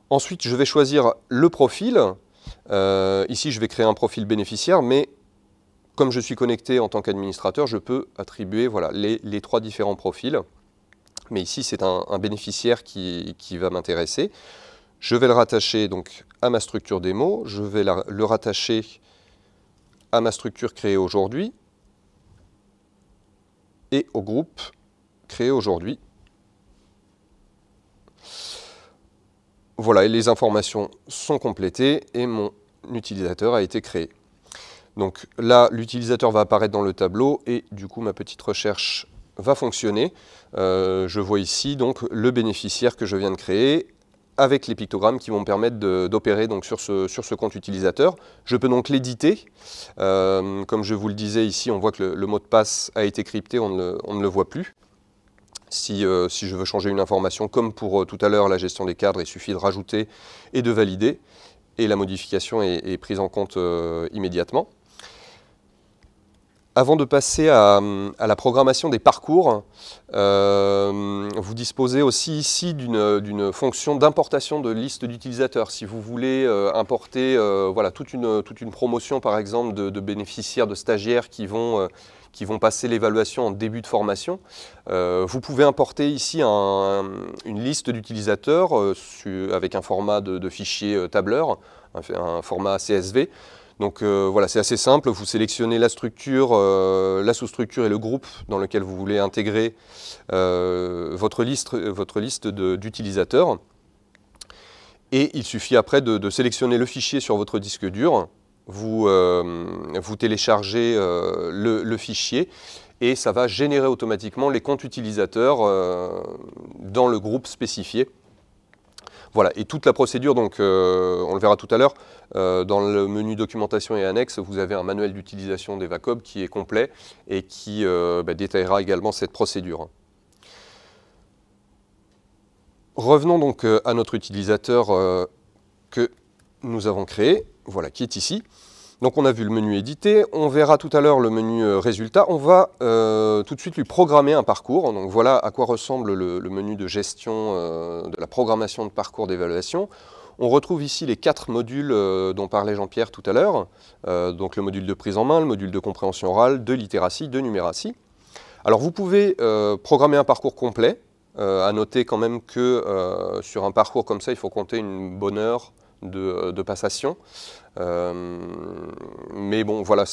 Ensuite, je vais choisir le profil. Ici, je vais créer un profil bénéficiaire, mais comme je suis connecté en tant qu'administrateur, je peux attribuer les 3 différents profils. Mais ici, c'est un bénéficiaire qui va m'intéresser. Je vais le rattacher donc à ma structure démo. Je vais le rattacher à ma structure créée aujourd'hui et au groupe créé aujourd'hui. Voilà, et les informations sont complétées et mon utilisateur a été créé. Donc là, l'utilisateur va apparaître dans le tableau et du coup, ma petite recherche va fonctionner. Je vois ici donc le bénéficiaire que je viens de créer avec les pictogrammes qui vont me permettre d'opérer donc sur ce compte utilisateur. Je peux donc l'éditer. Comme je vous le disais ici, on voit que le mot de passe a été crypté, on ne le voit plus. Si je veux changer une information, comme pour tout à l'heure la gestion des cadres, il suffit de rajouter et de valider, et la modification est prise en compte immédiatement. Avant de passer à la programmation des parcours, vous disposez aussi ici d'une fonction d'importation de liste d'utilisateurs. Si vous voulez importer toute une promotion par exemple de bénéficiaires, de stagiaires qui vont passer l'évaluation en début de formation, vous pouvez importer ici une liste d'utilisateurs avec un format de fichier tableur, un format CSV. Donc c'est assez simple, vous sélectionnez la structure, la sous-structure et le groupe dans lequel vous voulez intégrer votre liste d'utilisateurs. Et il suffit après de sélectionner le fichier sur votre disque dur, vous téléchargez le fichier et ça va générer automatiquement les comptes utilisateurs dans le groupe spécifié. Voilà, et toute la procédure, donc, on le verra tout à l'heure, dans le menu documentation et annexes, vous avez un manuel d'utilisation d'Evacob qui est complet et qui détaillera également cette procédure. Revenons donc à notre utilisateur que nous avons créé, voilà, qui est ici. Donc on a vu le menu édité, on verra tout à l'heure le menu résultat. On va tout de suite lui programmer un parcours. Donc voilà à quoi ressemble le menu de gestion de la programmation de parcours d'évaluation. On retrouve ici les 4 modules dont parlait Jean-Pierre tout à l'heure. Donc le module de prise en main, le module de compréhension orale, de littératie, de numératie. Alors vous pouvez programmer un parcours complet. À noter quand même que sur un parcours comme ça, il faut compter une bonne heure de passation. Mais bon, voilà,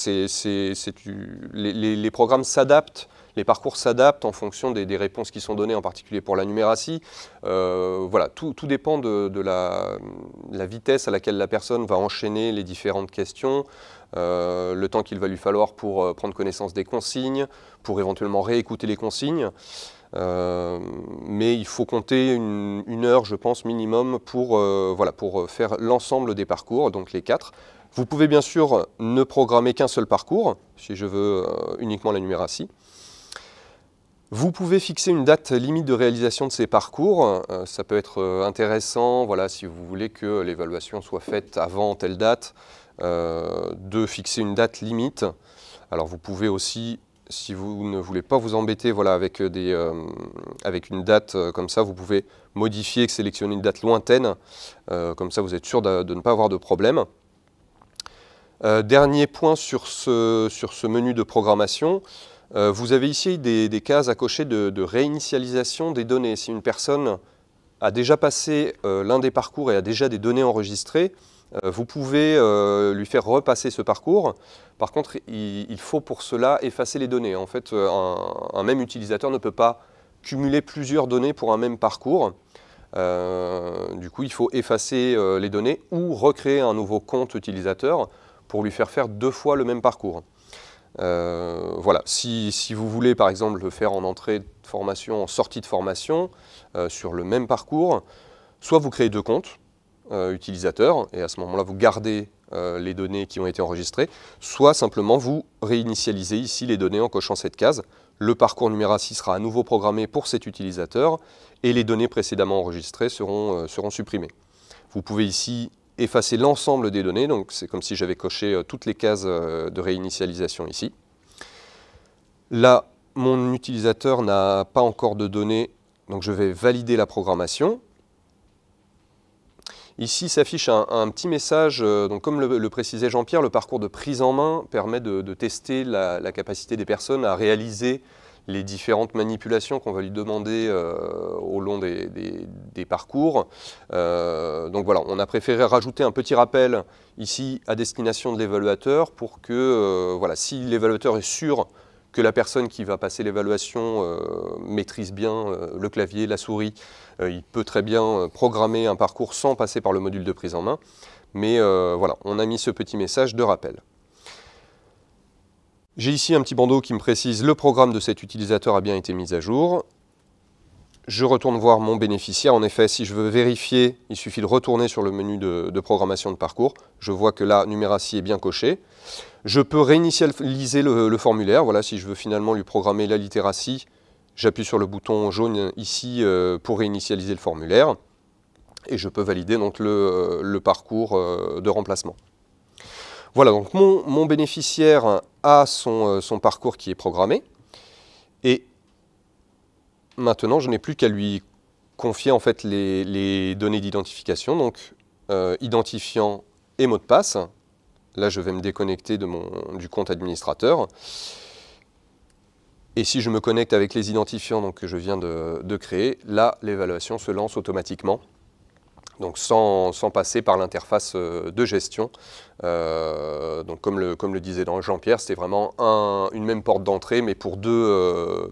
les programmes s'adaptent, les parcours s'adaptent en fonction des réponses qui sont données, en particulier pour la numératie. Voilà, tout dépend de la vitesse à laquelle la personne va enchaîner les différentes questions, le temps qu'il va lui falloir pour prendre connaissance des consignes, pour éventuellement réécouter les consignes. Mais il faut compter une heure, je pense, minimum pour faire l'ensemble des parcours, donc les 4. Vous pouvez bien sûr ne programmer qu'un seul parcours, si je veux uniquement la numératie. Vous pouvez fixer une date limite de réalisation de ces parcours. Ça peut être intéressant, voilà, si vous voulez que l'évaluation soit faite avant telle date, de fixer une date limite. Alors vous pouvez aussi, si vous ne voulez pas vous embêter avec une date comme ça, vous pouvez modifier, sélectionner une date lointaine, comme ça vous êtes sûr de ne pas avoir de problème. Dernier point sur ce menu de programmation, vous avez ici des cases à cocher de réinitialisation des données. Si une personne a déjà passé l'un des parcours et a déjà des données enregistrées, vous pouvez lui faire repasser ce parcours. Par contre, il faut pour cela effacer les données. En fait, un même utilisateur ne peut pas cumuler plusieurs données pour un même parcours. Du coup, il faut effacer les données ou recréer un nouveau compte utilisateur pour lui faire 2 fois le même parcours. Voilà. Si vous voulez, par exemple, le faire en entrée, formation en sortie de formation sur le même parcours, soit vous créez 2 comptes utilisateurs et à ce moment-là vous gardez les données qui ont été enregistrées, soit simplement vous réinitialisez ici les données en cochant cette case. Le parcours numératie sera à nouveau programmé pour cet utilisateur et les données précédemment enregistrées seront supprimées. Vous pouvez ici effacer l'ensemble des données, donc c'est comme si j'avais coché toutes les cases de réinitialisation ici. Là, mon utilisateur n'a pas encore de données, donc je vais valider la programmation. Ici s'affiche un petit message, donc comme le précisait Jean-Pierre, le parcours de prise en main permet de tester la capacité des personnes à réaliser les différentes manipulations qu'on va lui demander au long des parcours. Donc voilà, on a préféré rajouter un petit rappel ici à destination de l'évaluateur pour que, voilà, si l'évaluateur est sûr que la personne qui va passer l'évaluation maîtrise bien le clavier, la souris, il peut très bien programmer un parcours sans passer par le module de prise en main. Mais voilà, on a mis ce petit message de rappel. J'ai ici un petit bandeau qui me précise le programme de cet utilisateur a bien été mis à jour. Je retourne voir mon bénéficiaire. En effet, si je veux vérifier, il suffit de retourner sur le menu de programmation de parcours. Je vois que là, numératie est bien coché. Je peux réinitialiser le formulaire. Voilà, si je veux finalement lui programmer la littératie, j'appuie sur le bouton jaune ici pour réinitialiser le formulaire. Et je peux valider donc le parcours de remplacement. Voilà, donc mon bénéficiaire a son parcours qui est programmé. Et maintenant, je n'ai plus qu'à lui confier en fait les données d'identification, donc identifiant et mot de passe. Là, je vais me déconnecter du compte administrateur. Et si je me connecte avec les identifiants donc, que je viens de créer, là, l'évaluation se lance automatiquement. Donc sans passer par l'interface de gestion. Donc comme le disait Jean-Pierre, c'était vraiment une même porte d'entrée, mais pour deux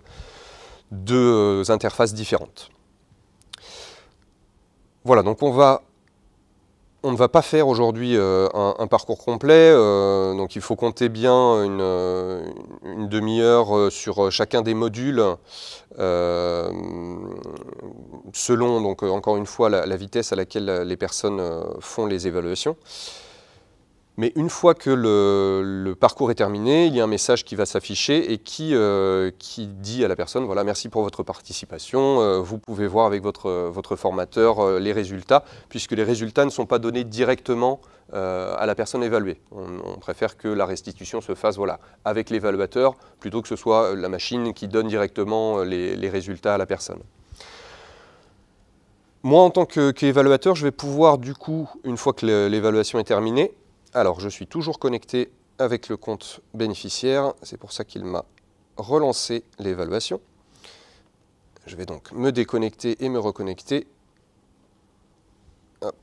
interfaces différentes. Voilà, donc on ne va pas faire aujourd'hui un parcours complet, donc il faut compter bien une demi-heure sur chacun des modules, selon, donc, encore une fois, la vitesse à laquelle les personnes font les évaluations. Mais une fois que le parcours est terminé, il y a un message qui va s'afficher et qui dit à la personne, voilà, merci pour votre participation, vous pouvez voir avec votre formateur les résultats, puisque les résultats ne sont pas donnés directement à la personne évaluée. On préfère que la restitution se fasse voilà, avec l'évaluateur, plutôt que ce soit la machine qui donne directement les résultats à la personne. Moi, en tant qu'évaluateur, je vais pouvoir, du coup, une fois que l'évaluation est terminée, alors, je suis toujours connecté avec le compte bénéficiaire, c'est pour ça qu'il m'a relancé l'évaluation. Je vais donc me déconnecter et me reconnecter. Hop.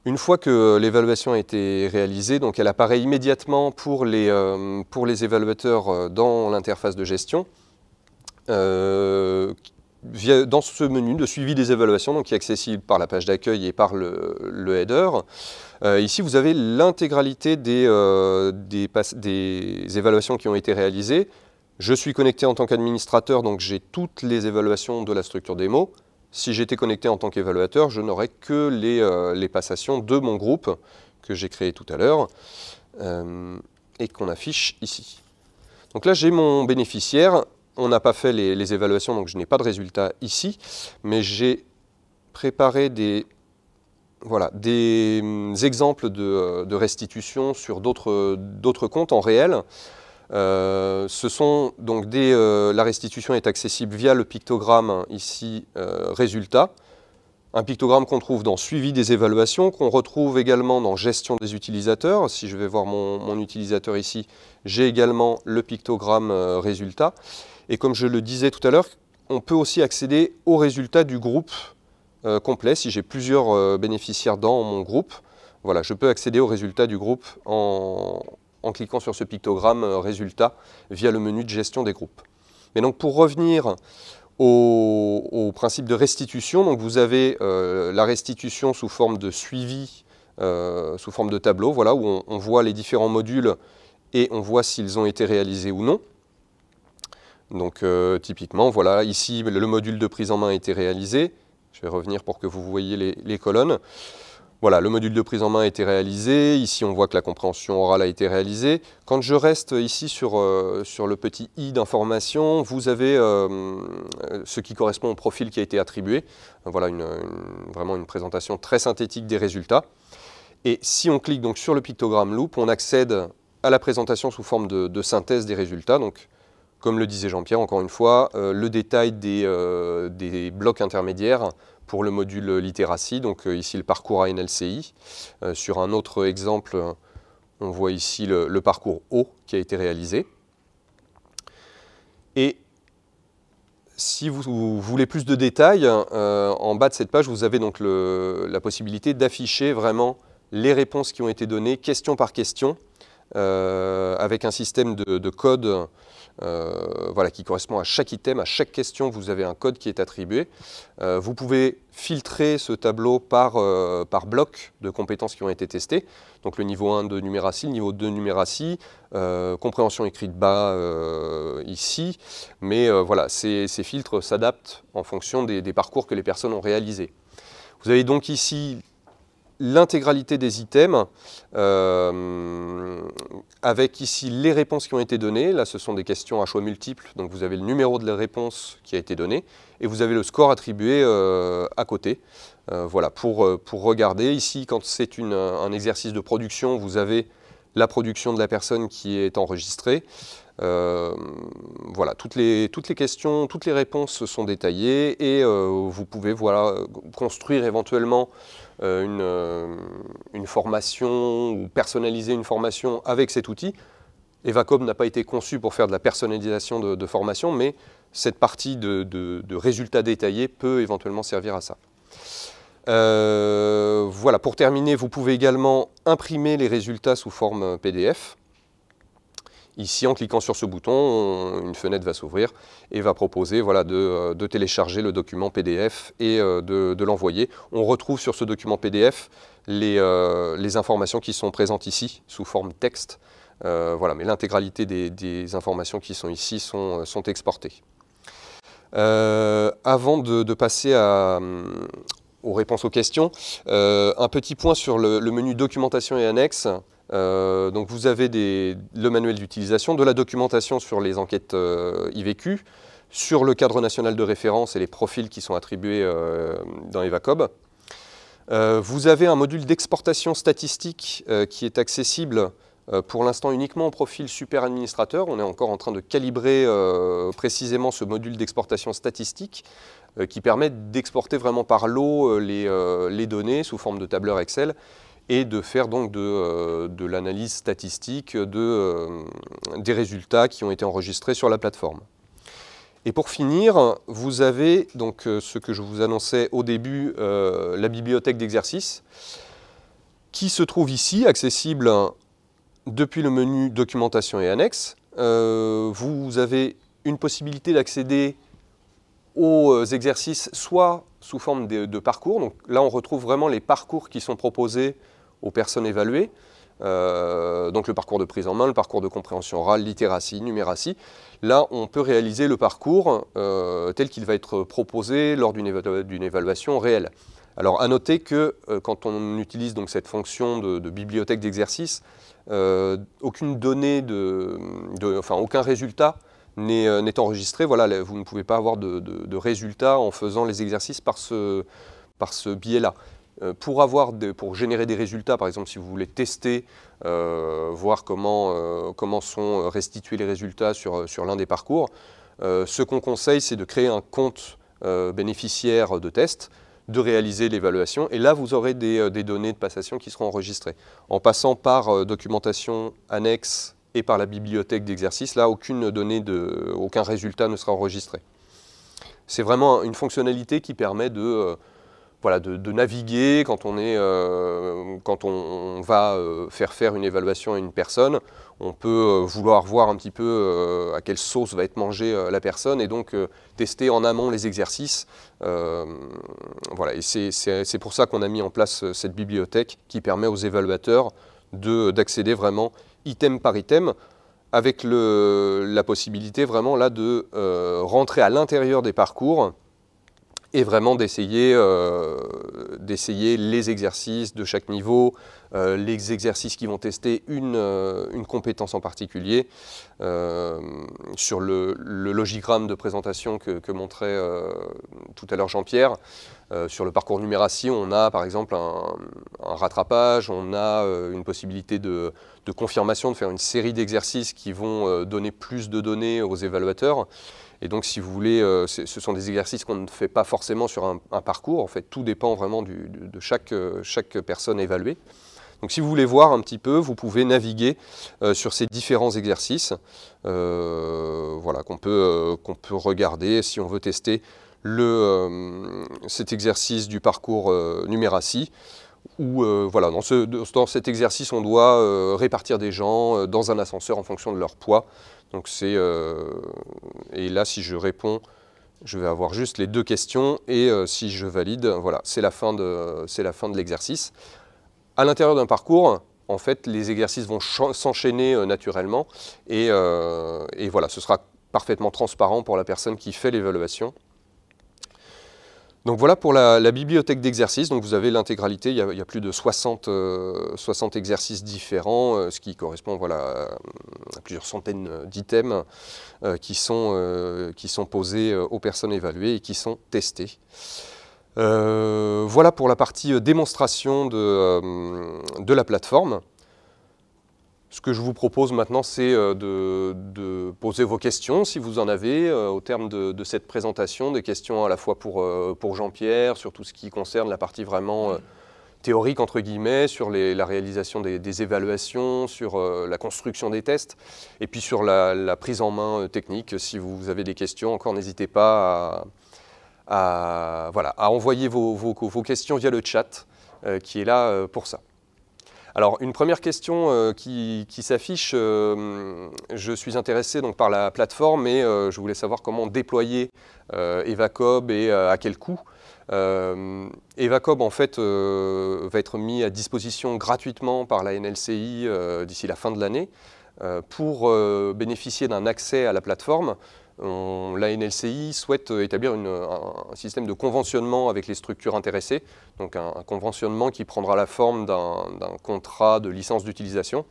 Une fois que l'évaluation a été réalisée, donc elle apparaît immédiatement pour les évaluateurs dans l'interface de gestion. Dans ce menu de suivi des évaluations, donc qui est accessible par la page d'accueil et par le header, ici vous avez l'intégralité des évaluations qui ont été réalisées. Je suis connecté en tant qu'administrateur, donc j'ai toutes les évaluations de la structure démo. Si j'étais connecté en tant qu'évaluateur, je n'aurais que les passations de mon groupe que j'ai créé tout à l'heure et qu'on affiche ici. Donc là j'ai mon bénéficiaire. On n'a pas fait les évaluations, donc je n'ai pas de résultats ici, mais j'ai préparé des exemples de restitution sur d'autres comptes en réel. La restitution est accessible via le pictogramme ici, résultat. Un pictogramme qu'on trouve dans suivi des évaluations, qu'on retrouve également dans gestion des utilisateurs. Si je vais voir mon utilisateur ici, j'ai également le pictogramme résultat. Et comme je le disais tout à l'heure, on peut aussi accéder aux résultats du groupe complet. Si j'ai plusieurs bénéficiaires dans mon groupe, voilà, je peux accéder aux résultats du groupe en cliquant sur ce pictogramme résultat via le menu de gestion des groupes. Mais donc pour revenir au principe de restitution, donc vous avez la restitution sous forme de suivi, sous forme de tableau, voilà, où on voit les différents modules et on voit s'ils ont été réalisés ou non. Donc typiquement, voilà, ici le module de prise en main a été réalisé. Je vais revenir pour que vous voyez les colonnes. Voilà, le module de prise en main a été réalisé. Ici, on voit que la compréhension orale a été réalisée. Quand je reste ici sur le petit i d'information, vous avez ce qui correspond au profil qui a été attribué. Voilà, vraiment une présentation très synthétique des résultats. Et si on clique donc sur le pictogramme loop, on accède à la présentation sous forme de synthèse des résultats. Donc, comme le disait Jean-Pierre, encore une fois, le détail des blocs intermédiaires pour le module littératie, donc ici le parcours ANLCI. Sur un autre exemple, on voit ici le parcours O qui a été réalisé. Et si vous voulez plus de détails, en bas de cette page, vous avez donc la possibilité d'afficher vraiment les réponses qui ont été données, question par question, avec un système de code voilà, qui correspond à chaque item, à chaque question, vous avez un code qui est attribué. Vous pouvez filtrer ce tableau par bloc de compétences qui ont été testées. Donc le niveau 1 de numératie, le niveau 2 de numératie, compréhension écrite bas ici. Mais voilà, ces filtres s'adaptent en fonction des parcours que les personnes ont réalisés. Vous avez donc ici l'intégralité des items, avec ici les réponses qui ont été données. Là, ce sont des questions à choix multiples, donc vous avez le numéro de la réponse qui a été donné, et vous avez le score attribué à côté. Voilà, pour regarder. Ici, quand c'est un exercice de production, vous avez la production de la personne qui est enregistrée. Voilà, toutes les questions, toutes les réponses sont détaillées, et vous pouvez voilà, construire éventuellement une formation ou personnaliser une formation avec cet outil. Evacom n'a pas été conçu pour faire de la personnalisation de formation, mais cette partie de résultats détaillés peut éventuellement servir à ça. Voilà, pour terminer, vous pouvez également imprimer les résultats sous forme PDF. Ici, en cliquant sur ce bouton, une fenêtre va s'ouvrir et va proposer voilà, de télécharger le document PDF et de l'envoyer. On retrouve sur ce document PDF les informations qui sont présentes ici sous forme texte. Voilà, mais l'intégralité des informations qui sont ici sont exportées. Avant de passer aux réponses aux questions, un petit point sur le menu documentation et annexes. Donc vous avez le manuel d'utilisation, de la documentation sur les enquêtes IVQ, sur le cadre national de référence et les profils qui sont attribués dans Evacom. Vous avez un module d'exportation statistique qui est accessible pour l'instant uniquement au profil super administrateur. On est encore en train de calibrer précisément ce module d'exportation statistique qui permet d'exporter vraiment par lot les données sous forme de tableur Excel, et de faire donc de l'analyse statistique des résultats qui ont été enregistrés sur la plateforme. Et pour finir, vous avez donc ce que je vous annonçais au début, la bibliothèque d'exercices, qui se trouve ici, accessible depuis le menu documentation et annexes. Vous avez une possibilité d'accéder aux exercices soit sous forme de parcours. Donc là, on retrouve vraiment les parcours qui sont proposés aux personnes évaluées, donc le parcours de prise en main, le parcours de compréhension orale, littératie, numératie. Là, on peut réaliser le parcours tel qu'il va être proposé lors d'une évaluation réelle. Alors, à noter que quand on utilise donc cette fonction de bibliothèque d'exercice, aucune donnée, enfin aucun résultat n'est enregistré. Voilà, vous ne pouvez pas avoir de résultats en faisant les exercices par ce biais-là. Pour générer des résultats, par exemple, si vous voulez tester, voir comment sont restitués les résultats sur l'un des parcours, ce qu'on conseille, c'est de créer un compte bénéficiaire de test, de réaliser l'évaluation, et là, vous aurez des données de passation qui seront enregistrées. En passant par documentation annexe et par la bibliothèque d'exercice, là, aucun résultat ne sera enregistré. C'est vraiment une fonctionnalité qui permet de naviguer quand on va faire une évaluation à une personne. On peut vouloir voir un petit peu à quelle sauce va être mangée la personne, et donc tester en amont les exercices. Voilà, et c'est pour ça qu'on a mis en place cette bibliothèque qui permet aux évaluateurs d'accéder vraiment item par item. avec la possibilité vraiment là de rentrer à l'intérieur des parcours et vraiment d'essayer les exercices de chaque niveau, les exercices qui vont tester une compétence en particulier. Sur le logigramme de présentation que montrait tout à l'heure Jean-Pierre, sur le parcours numératie, on a par exemple un rattrapage, on a une possibilité de confirmation, de faire une série d'exercices qui vont donner plus de données aux évaluateurs. Et donc, si vous voulez, ce sont des exercices qu'on ne fait pas forcément sur un parcours. En fait, tout dépend vraiment de chaque personne évaluée. Donc, si vous voulez voir un petit peu, vous pouvez naviguer sur ces différents exercices voilà, qu'on peut regarder si on veut tester cet exercice du parcours numératie. Où voilà, dans cet exercice, on doit répartir des gens dans un ascenseur en fonction de leur poids. Donc et là, si je réponds, je vais avoir juste les 2 questions, et si je valide, voilà, c'est la fin de l'exercice. À l'intérieur d'un parcours, en fait, les exercices vont s'enchaîner naturellement, et voilà, ce sera parfaitement transparent pour la personne qui fait l'évaluation. Donc voilà pour la bibliothèque d'exercices. Donc vous avez l'intégralité, il y a plus de 60 exercices différents, ce qui correspond voilà, à plusieurs centaines d'items qui sont posés aux personnes évaluées et qui sont testés. Voilà pour la partie démonstration de la plateforme. Ce que je vous propose maintenant, c'est de poser vos questions, si vous en avez, au terme de cette présentation, des questions à la fois pour Jean-Pierre, sur tout ce qui concerne la partie vraiment théorique, entre guillemets, sur la réalisation des évaluations, sur la construction des tests, et puis sur la prise en main technique. Si vous avez des questions, encore n'hésitez pas à envoyer vos questions via le chat, qui est là pour ça. Alors, une première question qui s'affiche, je suis intéressé donc, par la plateforme, et je voulais savoir comment déployer EvaCob et à quel coût. EvaCob en fait va être mis à disposition gratuitement par la NLCI d'ici la fin de l'année pour bénéficier d'un accès à la plateforme. La NLCI souhaite établir un système de conventionnement avec les structures intéressées, donc un conventionnement qui prendra la forme d'un contrat de licence d'utilisation.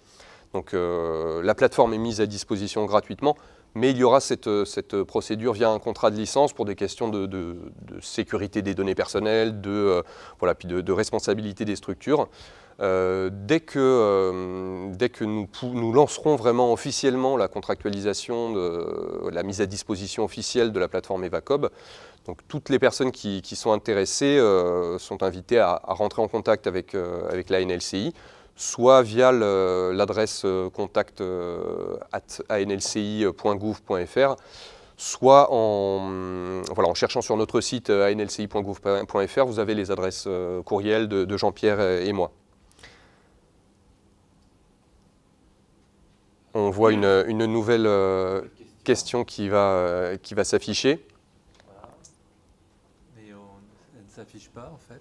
Donc la plateforme est mise à disposition gratuitement, mais il y aura cette procédure via un contrat de licence pour des questions de sécurité des données personnelles, puis de responsabilité des structures. Dès que nous lancerons vraiment officiellement la contractualisation, la mise à disposition officielle de la plateforme EvaCob, donc toutes les personnes qui sont intéressées sont invitées à rentrer en contact avec la NLCI, soit via l'adresse contact@anlci.gouv.fr, soit en cherchant sur notre site anlci.gouv.fr, vous avez les adresses courriel de Jean-Pierre et moi. On voit une nouvelle question qui va s'afficher. Voilà. Mais elle ne s'affiche pas en fait.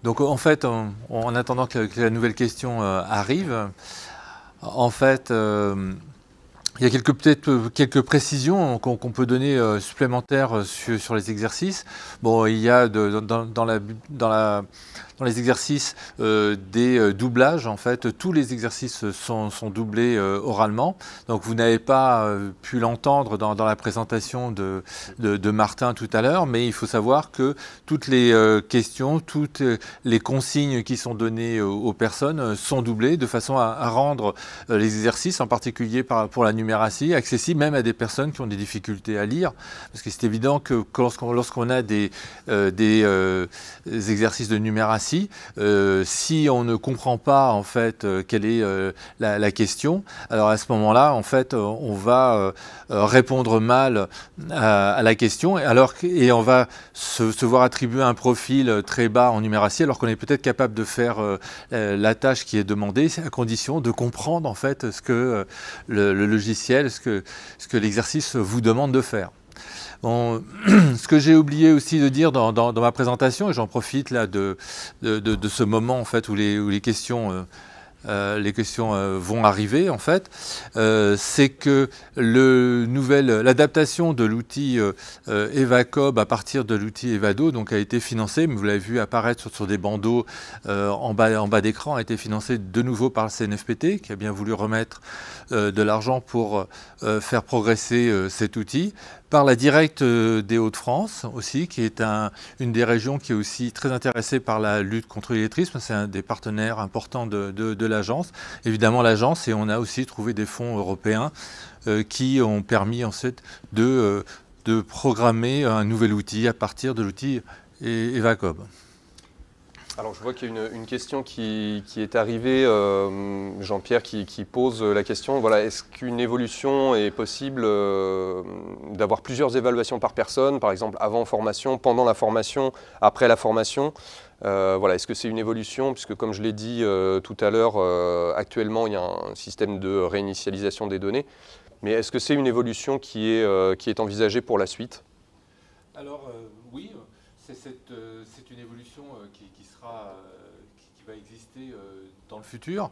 Donc en fait, en attendant que la nouvelle question arrive, en fait, il y a peut-être quelques précisions qu'on peut donner supplémentaires sur les exercices. Bon, il y a dans les exercices des doublages. En fait, tous les exercices sont doublés oralement. Donc, vous n'avez pas pu l'entendre dans la présentation de Martin tout à l'heure, mais il faut savoir que toutes les questions, toutes les consignes qui sont données aux personnes sont doublées de façon à rendre les exercices, en particulier pour la numératie, accessibles même à des personnes qui ont des difficultés à lire. Parce que c'est évident que lorsqu'on a des exercices de numératie, si on ne comprend pas en fait quelle est la question, alors à ce moment-là, en fait, on va répondre mal à la question, et on va se voir attribuer un profil très bas en numératie, alors qu'on est peut-être capable de faire la tâche qui est demandée, à condition de comprendre en fait ce que le logiciel, ce que l'exercice vous demande de faire. Bon, ce que j'ai oublié aussi de dire dans ma présentation, et j'en profite là de ce moment en fait où les questions vont arriver en fait, c'est que l'adaptation de l'outil Evacob à partir de l'outil Evado donc a été financée, mais vous l'avez vu apparaître sur des bandeaux en bas d'écran, a été financée de nouveau par le CNFPT qui a bien voulu remettre de l'argent pour faire progresser cet outil, par la Directe des Hauts-de-France aussi, qui est une des régions qui est aussi très intéressée par la lutte contre l'illettrisme. C'est un des partenaires importants de l'agence. Évidemment l'agence, et on a aussi trouvé des fonds européens qui ont permis ensuite de programmer un nouvel outil à partir de l'outil Evacob. Alors je vois qu'il y a une question qui est arrivée, Jean-Pierre qui pose la question, voilà, est-ce qu'une évolution est possible d'avoir plusieurs évaluations par personne, par exemple avant formation, pendant la formation, après la formation, voilà, est-ce que c'est une évolution, puisque comme je l'ai dit tout à l'heure, actuellement il y a un système de réinitialisation des données, mais est-ce que c'est une évolution qui est envisagée pour la suite? Alors oui, c'est une évolution qui va exister dans le futur.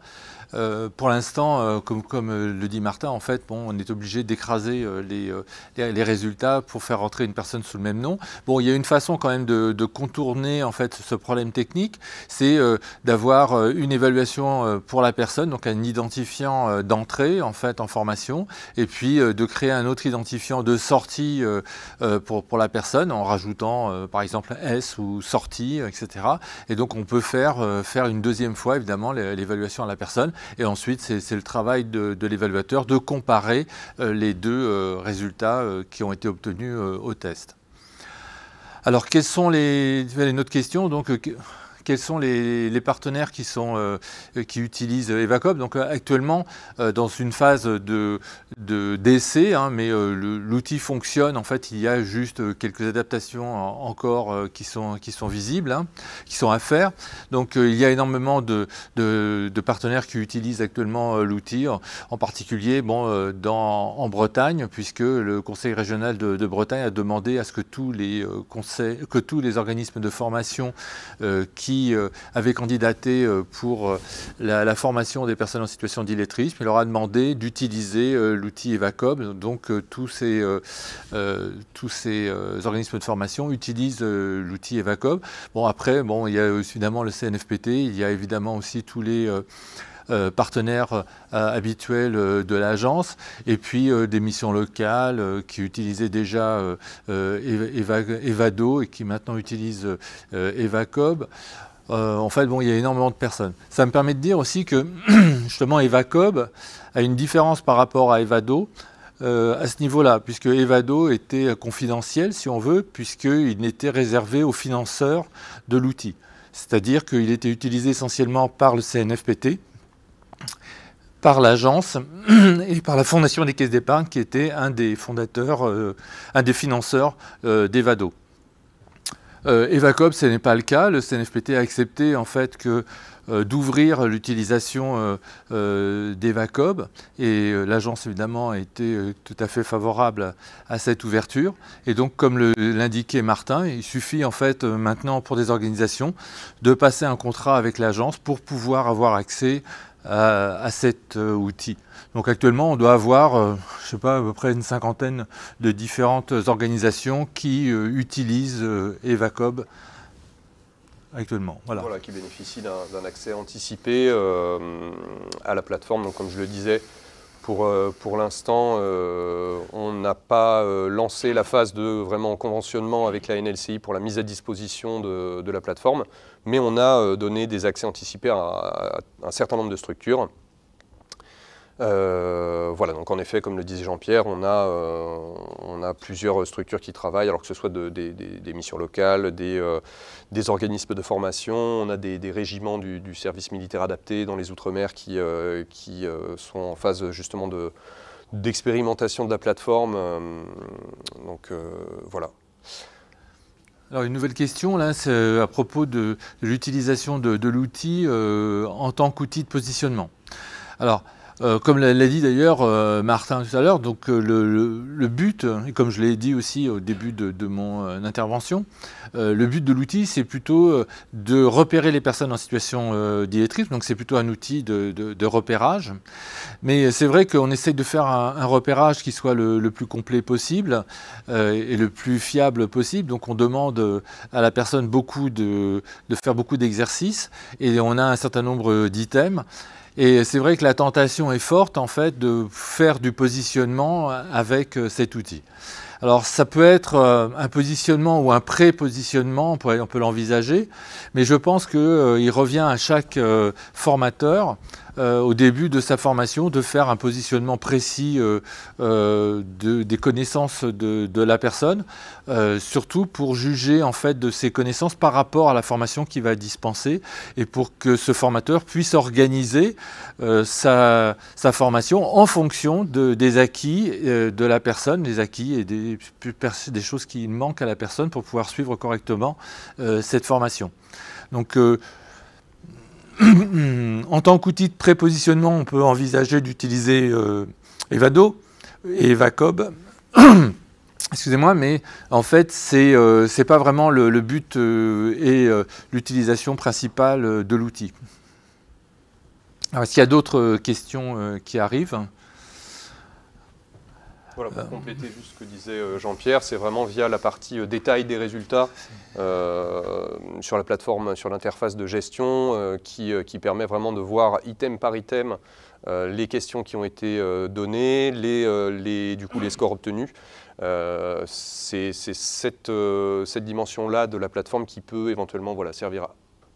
Pour l'instant, comme le dit Martin, en fait, bon, on est obligé d'écraser les résultats pour faire rentrer une personne sous le même nom. Bon, il y a une façon quand même de contourner en fait ce problème technique, c'est d'avoir une évaluation pour la personne, donc un identifiant d'entrée en fait en formation, et puis de créer un autre identifiant de sortie pour la personne en rajoutant par exemple S ou sortie, etc. Et donc on peut faire une deuxième fois évidemment l'évaluation à la personne, et ensuite c'est le travail de l'évaluateur de comparer les deux résultats qui ont été obtenus au test. Alors quelles sont une autre question donc quels sont les partenaires qui utilisent Evacob? Donc actuellement, dans une phase d'essai, hein, mais l'outil fonctionne. En fait, il y a juste quelques adaptations encore qui sont visibles, hein, qui sont à faire. Donc il y a énormément de partenaires qui utilisent actuellement l'outil, en particulier en Bretagne, puisque le Conseil régional de Bretagne a demandé à ce que tous les organismes de formation qui avaient candidaté pour la formation des personnes en situation d'illettrisme. Il leur a demandé d'utiliser l'outil Evacob. Donc tous ces organismes de formation utilisent l'outil Evacob. Bon, après, il y a évidemment le CNFPT, il y a évidemment aussi tous les partenaires habituels de l'agence, et puis des missions locales qui utilisaient déjà Evado et qui maintenant utilisent Evacob. En fait, il y a énormément de personnes. Ça me permet de dire aussi que justement Evacob a une différence par rapport à Evado à ce niveau-là, puisque Evado était confidentiel, si on veut, puisqu'il n'était réservé aux financeurs de l'outil. C'est-à-dire qu'il était utilisé essentiellement par le CNFPT, par l'agence et par la Fondation des caisses d'épargne, qui était un des fondateurs, un des financeurs d'Evado. Evacob, ce n'est pas le cas. Le CNFPT a accepté en fait d'ouvrir l'utilisation d'Evacob, et l'agence évidemment a été tout à fait favorable à cette ouverture. Et donc, comme l'indiquait Martin, il suffit en fait maintenant pour des organisations de passer un contrat avec l'agence pour pouvoir avoir accès à cet outil. Donc actuellement, on doit avoir, je sais pas, à peu près une cinquantaine de différentes organisations qui utilisent Evacob actuellement. Voilà, qui bénéficient d'un accès anticipé à la plateforme. Donc comme je le disais, pour l'instant, on n'a pas lancé la phase de vraiment conventionnement avec la NLCI pour la mise à disposition de la plateforme, mais on a donné des accès anticipés à un certain nombre de structures. Voilà, donc en effet, comme le disait Jean-Pierre, on a plusieurs structures qui travaillent, alors que ce soit des missions locales, des organismes de formation, on a des régiments du service militaire adapté dans les Outre-mer qui sont en phase justement d'expérimentation de la plateforme. Donc voilà. Alors une nouvelle question, là, c'est à propos de l'utilisation de l'outil en tant qu'outil de positionnement. Alors, Comme l'a dit d'ailleurs Martin tout à l'heure, donc le but, et comme je l'ai dit aussi au début de mon intervention, le but de l'outil, c'est plutôt de repérer les personnes en situation d'illettrisme, donc c'est plutôt un outil de repérage. Mais c'est vrai qu'on essaye de faire un repérage qui soit le plus complet possible et le plus fiable possible. Donc on demande à la personne de faire beaucoup d'exercices et on a un certain nombre d'items. Et c'est vrai que la tentation est forte en fait de faire du positionnement avec cet outil. Alors ça peut être un positionnement ou un pré-positionnement, on peut l'envisager, mais je pense qu'il revient à chaque formateur au début de sa formation de faire un positionnement précis des connaissances de la personne, surtout pour juger en fait de ses connaissances par rapport à la formation qu'il va dispenser et pour que ce formateur puisse organiser sa formation en fonction des acquis de la personne, des acquis et des choses qui manquent à la personne pour pouvoir suivre correctement cette formation. Donc en tant qu'outil de prépositionnement, on peut envisager d'utiliser Evado et Evacob. Excusez-moi, mais en fait, c'est pas vraiment le but et l'utilisation principale de l'outil. Alors, est-ce qu'il y a d'autres questions qui arrivent ? Voilà, pour compléter juste ce que disait Jean-Pierre, c'est vraiment via la partie détail des résultats sur la plateforme, sur l'interface de gestion qui permet vraiment de voir item par item les questions qui ont été données, du coup, les scores obtenus. C'est cette dimension-là de la plateforme qui peut éventuellement servir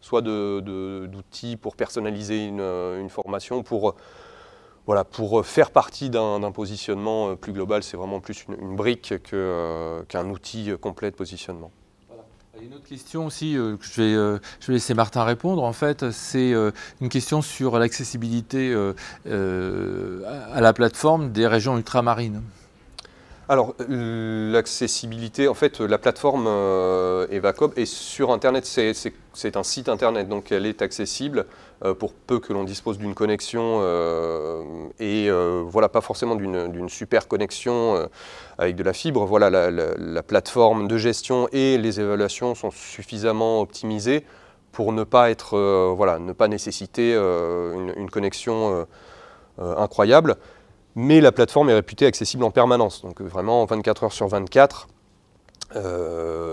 soit d'outil pour personnaliser une formation, pour faire partie d'un positionnement plus global. C'est vraiment plus une brique qu'un outil complet de positionnement. Voilà. Il y a une autre question aussi que je vais laisser Martin répondre. En fait, c'est une question sur l'accessibilité à la plateforme des régions ultramarines. Alors, l'accessibilité, en fait, la plateforme Evacob est sur Internet, c'est un site Internet, donc elle est accessible pour peu que l'on dispose d'une connexion pas forcément d'une super connexion avec de la fibre. Voilà, la plateforme de gestion et les évaluations sont suffisamment optimisées pour ne pas ne pas nécessiter une connexion incroyable. Mais la plateforme est réputée accessible en permanence, donc vraiment 24 heures sur 24,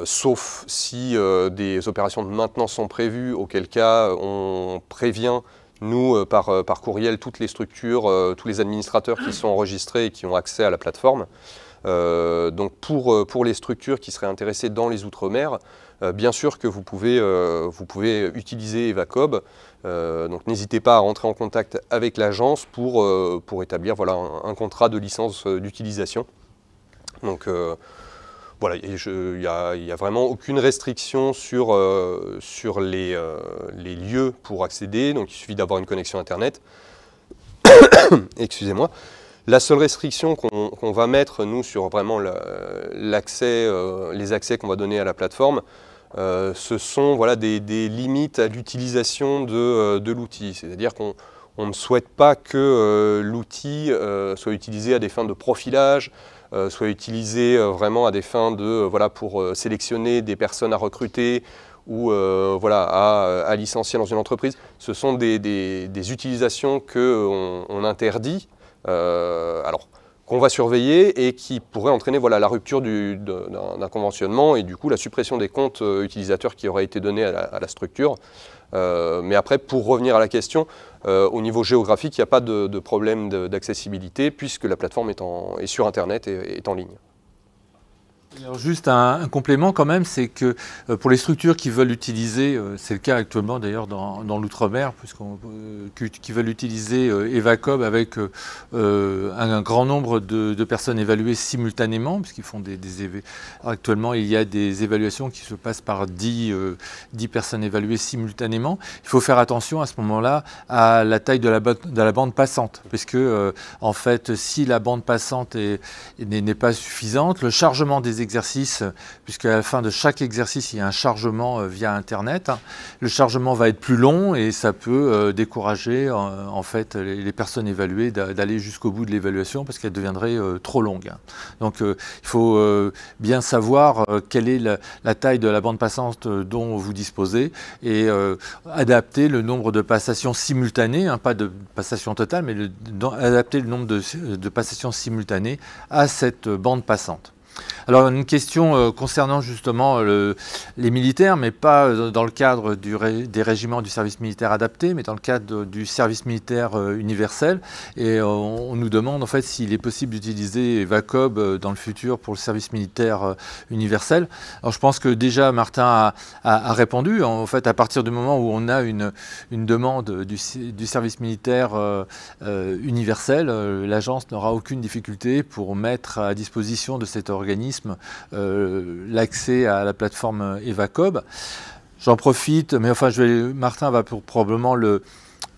sauf si des opérations de maintenance sont prévues, auquel cas on prévient, nous, par courriel, toutes les structures, tous les administrateurs qui sont enregistrés et qui ont accès à la plateforme. Donc pour les structures qui seraient intéressées dans les Outre-mer, bien sûr que vous pouvez utiliser Evacob. Donc n'hésitez pas à rentrer en contact avec l'agence pour établir un contrat de licence d'utilisation. Donc il n'y a vraiment aucune restriction sur les lieux pour accéder. Donc il suffit d'avoir une connexion Internet. Excusez-moi. La seule restriction qu'on va mettre, nous, sur vraiment les accès qu'on va donner à la plateforme, ce sont des limites à l'utilisation de l'outil. C'est-à-dire qu'on ne souhaite pas que l'outil soit utilisé à des fins de profilage, soit utilisé vraiment à des fins pour sélectionner des personnes à recruter ou à licencier dans une entreprise. Ce sont des utilisations qu'on interdit. Qu'on va surveiller et qui pourrait entraîner la rupture d'un conventionnement et du coup la suppression des comptes utilisateurs qui auraient été donnés à la structure. Mais après, pour revenir à la question, au niveau géographique, il n'y a pas de problème d'accessibilité puisque la plateforme est sur Internet et est en ligne. Alors juste un complément quand même, c'est que pour les structures qui veulent utiliser, c'est le cas actuellement d'ailleurs dans l'outre-mer, qui veulent utiliser Evacob avec un grand nombre de personnes évaluées simultanément, puisqu'ils font actuellement il y a des évaluations qui se passent par 10 personnes évaluées simultanément. Il faut faire attention à ce moment-là à la taille de la bande passante, parce que en fait si la bande passante n'est pas suffisante, le chargement des exercices, puisqu'à la fin de chaque exercice, il y a un chargement via Internet. Le chargement va être plus long et ça peut décourager en fait les personnes évaluées d'aller jusqu'au bout de l'évaluation parce qu'elle deviendrait trop longue. Donc il faut bien savoir quelle est la taille de la bande passante dont vous disposez et adapter le nombre de passations simultanées, hein, pas de passation totale, mais adapter le nombre de passations simultanées à cette bande passante. Alors une question concernant justement les militaires, mais pas dans le cadre des régiments du service militaire adapté, mais dans le cadre du service militaire universel. Et on nous demande en fait s'il est possible d'utiliser EvaCob dans le futur pour le service militaire universel. Alors je pense que déjà Martin a répondu. En fait, à partir du moment où on a une demande du service militaire universel, l'agence n'aura aucune difficulté pour mettre à disposition de cet organisme l'accès à la plateforme EvaCob. J'en profite, mais enfin Martin va probablement le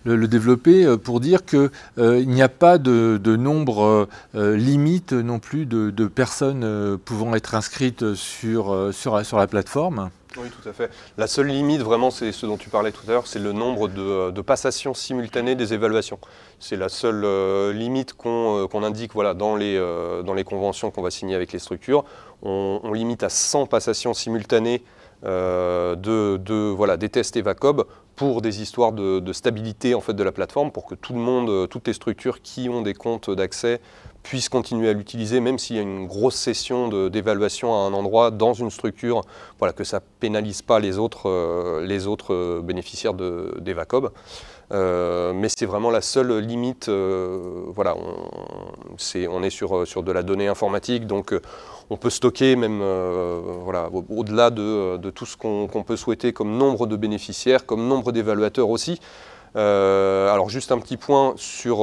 développer pour dire qu'il n'y a pas de nombre limite non plus de personnes pouvant être inscrites sur la plateforme. Oui, tout à fait. La seule limite, vraiment, c'est ce dont tu parlais tout à l'heure, c'est le nombre de passations simultanées des évaluations. C'est la seule limite qu'on indique voilà, dans les conventions qu'on va signer avec les structures. On limite à 100 passations simultanées des tests EvaCob pour des histoires de stabilité en fait, de la plateforme, pour que tout le monde, toutes les structures qui ont des comptes d'accès puissent continuer à l'utiliser, même s'il y a une grosse session d'évaluation à un endroit dans une structure, voilà, que ça ne pénalise pas les autres bénéficiaires d'EvaCob. Mais c'est vraiment la seule limite. Voilà, on est sur de la donnée informatique, donc on peut stocker même voilà, au-delà de tout ce qu'on peut souhaiter comme nombre de bénéficiaires, comme nombre d'évaluateurs aussi. Alors juste un petit point sur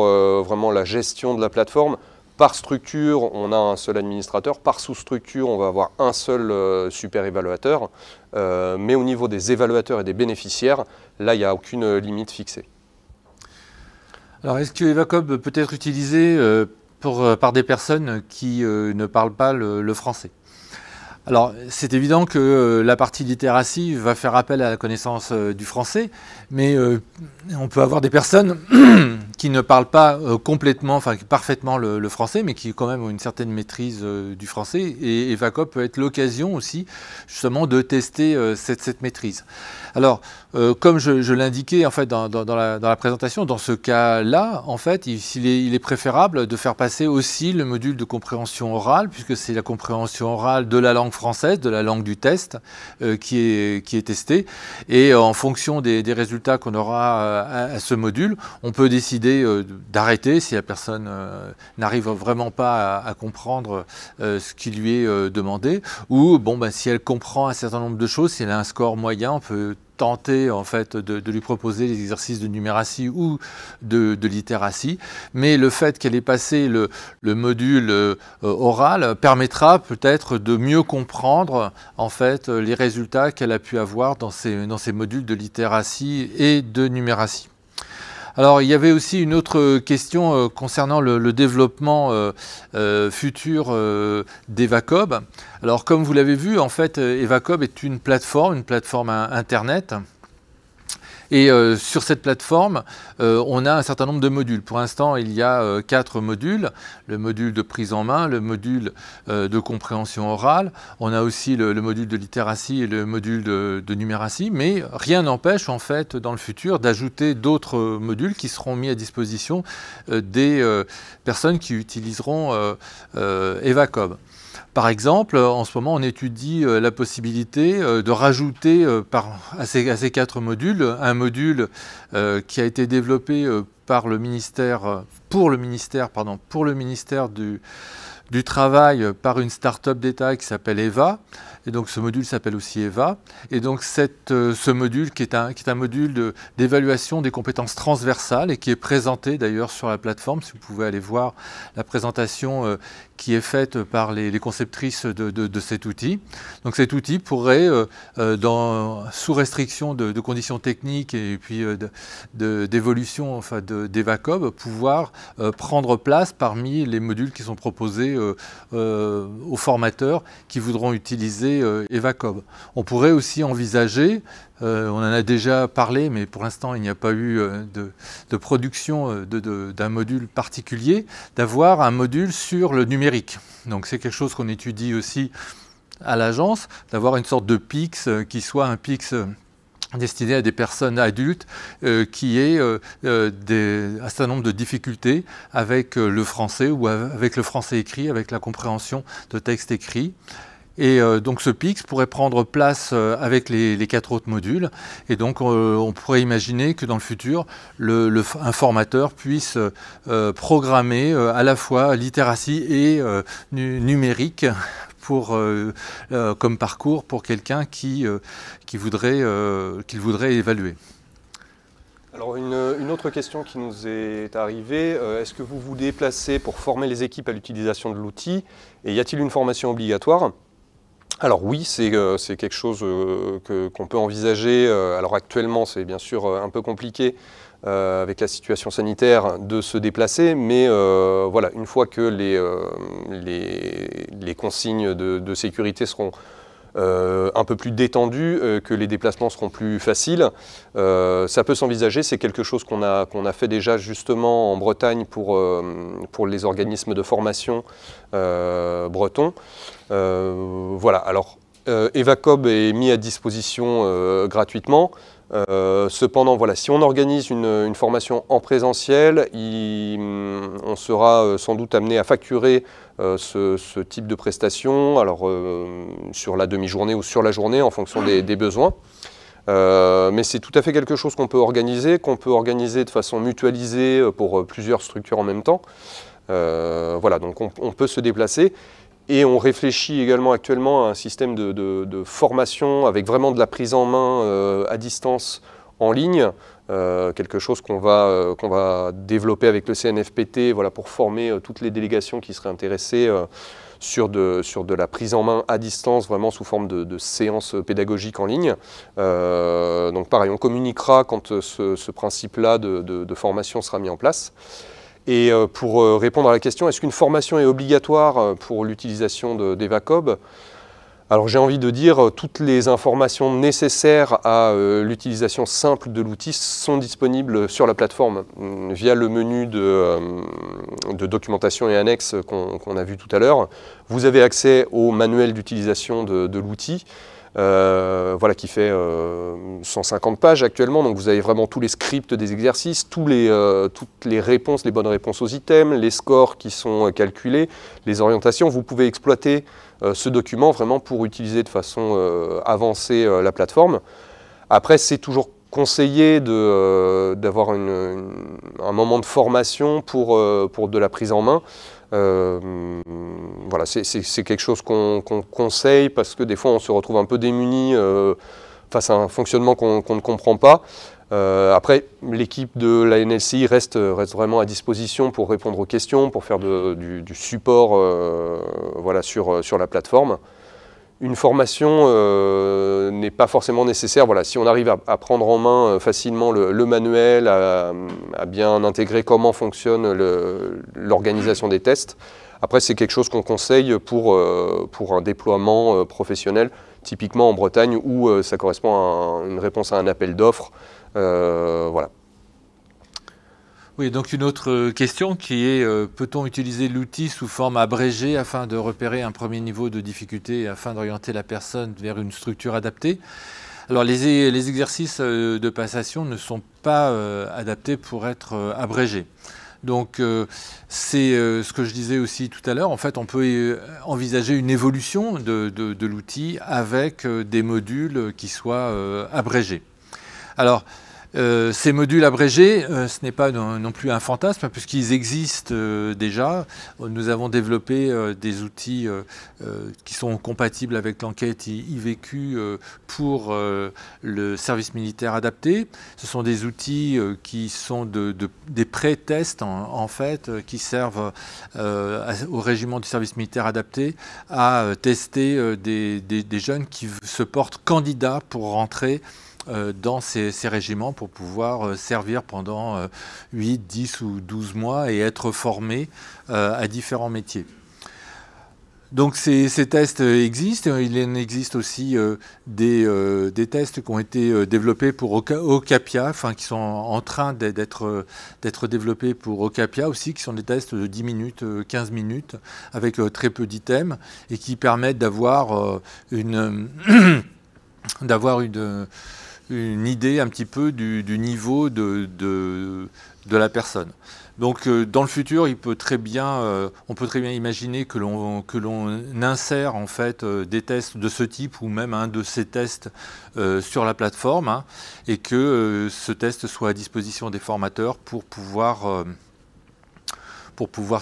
vraiment la gestion de la plateforme. Par structure, on a un seul administrateur. Par sous-structure, on va avoir un seul super évaluateur. Mais au niveau des évaluateurs et des bénéficiaires, là, il n'y a aucune limite fixée. Alors, est-ce que EvaCob peut être utilisé par des personnes qui ne parlent pas le français ? Alors, c'est évident que la partie littératie va faire appel à la connaissance du français, mais on peut avoir des personnes qui ne parlent pas complètement, enfin parfaitement le français, mais qui quand même ont une certaine maîtrise du français. Et EvaCob peut être l'occasion aussi, justement, de tester cette maîtrise. Alors, comme je l'indiquais en fait dans la présentation, dans ce cas-là, en fait, il est préférable de faire passer aussi le module de compréhension orale, puisque c'est la compréhension orale de la langue française, de la langue du test, qui est testée. Et en fonction des résultats qu'on aura à ce module, on peut décider d'arrêter si la personne n'arrive vraiment pas à comprendre ce qui lui est demandé, ou bon, si elle comprend un certain nombre de choses, si elle a un score moyen, on peut tenter en fait de lui proposer les exercices de numératie ou de littératie, mais le fait qu'elle ait passé le module oral permettra peut-être de mieux comprendre en fait les résultats qu'elle a pu avoir dans ces modules de littératie et de numératie. Alors, il y avait aussi une autre question concernant le développement futur d'EvaCob. Alors, comme vous l'avez vu, en fait, EvaCob est une plateforme Internet. Et sur cette plateforme, on a un certain nombre de modules. Pour l'instant, il y a 4 modules. Le module de prise en main, le module de compréhension orale. On a aussi le module de littératie et le module de numératie. Mais rien n'empêche, en fait, dans le futur, d'ajouter d'autres modules qui seront mis à disposition des personnes qui utiliseront EvaCob. Par exemple, en ce moment, on étudie la possibilité de rajouter à ces 4 modules un module qui a été développé pour le ministère du Travail par une start-up d'État qui s'appelle EVA. Et donc ce module s'appelle aussi EVA. Et donc ce module qui est un module d'évaluation des compétences transversales et qui est présenté d'ailleurs sur la plateforme, si vous pouvez aller voir la présentation qui est faite par les conceptrices de cet outil. Donc cet outil pourrait, sous restriction de conditions techniques et puis d'évolution enfin d'EVACOB, pouvoir prendre place parmi les modules qui sont proposés aux formateurs qui voudront utiliser EVACOB. On pourrait aussi envisager, on en a déjà parlé, mais pour l'instant il n'y a pas eu de production d'un module particulier, d'avoir un module sur le numérique. Donc c'est quelque chose qu'on étudie aussi à l'agence, d'avoir une sorte de PIX qui soit un PIX destiné à des personnes adultes qui aient un certain nombre de difficultés avec le français ou avec le français écrit, avec la compréhension de textes écrits. Et donc ce PIX pourrait prendre place avec les 4 autres modules. Et donc on pourrait imaginer que dans le futur, un formateur puisse programmer à la fois littératie et numérique comme parcours pour quelqu'un qu'il voudrait évaluer. Alors une autre question qui nous est arrivée, est-ce que vous vous déplacez pour former les équipes à l'utilisation de l'outil et y a-t-il une formation obligatoire ? Alors oui, c'est quelque chose qu'on peut envisager. Alors actuellement, c'est bien sûr un peu compliqué avec la situation sanitaire de se déplacer, mais voilà, une fois que les consignes de sécurité seront un peu plus détendues, que les déplacements seront plus faciles, ça peut s'envisager. C'est quelque chose qu'on a fait déjà justement en Bretagne pour les organismes de formation bretons. Voilà, alors EVACOB est mis à disposition gratuitement. Cependant, voilà, si on organise une formation en présentiel, on sera sans doute amené à facturer ce type de prestation, alors sur la demi-journée ou sur la journée en fonction des besoins. Mais c'est tout à fait quelque chose qu'on peut organiser de façon mutualisée pour plusieurs structures en même temps. Voilà, donc on peut se déplacer. Et on réfléchit également actuellement à un système de formation avec vraiment de la prise en main à distance en ligne, quelque chose qu'on va développer avec le CNFPT, voilà, pour former toutes les délégations qui seraient intéressées sur de la prise en main à distance, vraiment sous forme de séances pédagogiques en ligne. Donc pareil, on communiquera quand ce principe-là de formation sera mis en place. Et pour répondre à la question, est-ce qu'une formation est obligatoire pour l'utilisation d'EVACOB ? Alors j'ai envie de dire, toutes les informations nécessaires à l'utilisation simple de l'outil sont disponibles sur la plateforme via le menu de documentation et annexes qu'on a vu tout à l'heure. Vous avez accès au manuel d'utilisation de l'outil. Voilà, qui fait 150 pages actuellement, donc vous avez vraiment tous les scripts des exercices, toutes les réponses, les bonnes réponses aux items, les scores qui sont calculés, les orientations. Vous pouvez exploiter ce document vraiment pour utiliser de façon avancée la plateforme. Après, c'est toujours conseillé d'avoir un moment de formation pour de la prise en main. Voilà, c'est quelque chose qu'on conseille parce que des fois on se retrouve un peu démuni face à un fonctionnement qu'on ne comprend pas. Après, l'équipe de la NLCI reste vraiment à disposition pour répondre aux questions, pour faire du support voilà, sur la plateforme. Une formation n'est pas forcément nécessaire. Voilà, si on arrive à prendre en main facilement le manuel, à bien intégrer comment fonctionne l'organisation des tests, après c'est quelque chose qu'on conseille pour un déploiement professionnel, typiquement en Bretagne où ça correspond à une réponse à un appel d'offres. Voilà. Oui, donc une autre question qui est, peut-on utiliser l'outil sous forme abrégée afin de repérer un premier niveau de difficulté et afin d'orienter la personne vers une structure adaptée? Alors les exercices de passation ne sont pas adaptés pour être abrégés. Donc c'est ce que je disais aussi tout à l'heure, en fait on peut envisager une évolution de l'outil avec des modules qui soient abrégés. Alors, Ces modules abrégés, ce n'est pas non plus un fantasme, puisqu'ils existent déjà. Nous avons développé des outils qui sont compatibles avec l'enquête IVQ pour le service militaire adapté. Ce sont des outils qui sont des pré-tests, en fait, qui servent au régiment du service militaire adapté à tester des jeunes qui se portent candidats pour rentrer dans ces régiments pour pouvoir servir pendant 8, 10 ou 12 mois et être formés à différents métiers. Donc ces tests existent. Il en existe aussi des tests qui ont été développés pour Ocapia, enfin qui sont en train d'être développés pour Ocapia aussi, qui sont des tests de 10 minutes, 15 minutes, avec très peu d'items, et qui permettent d'avoir une idée un petit peu du niveau de la personne. Donc dans le futur, on peut très bien imaginer que l'on insère en fait des tests de ce type ou même un de ces tests sur la plateforme, et que ce test soit à disposition des formateurs pour pouvoir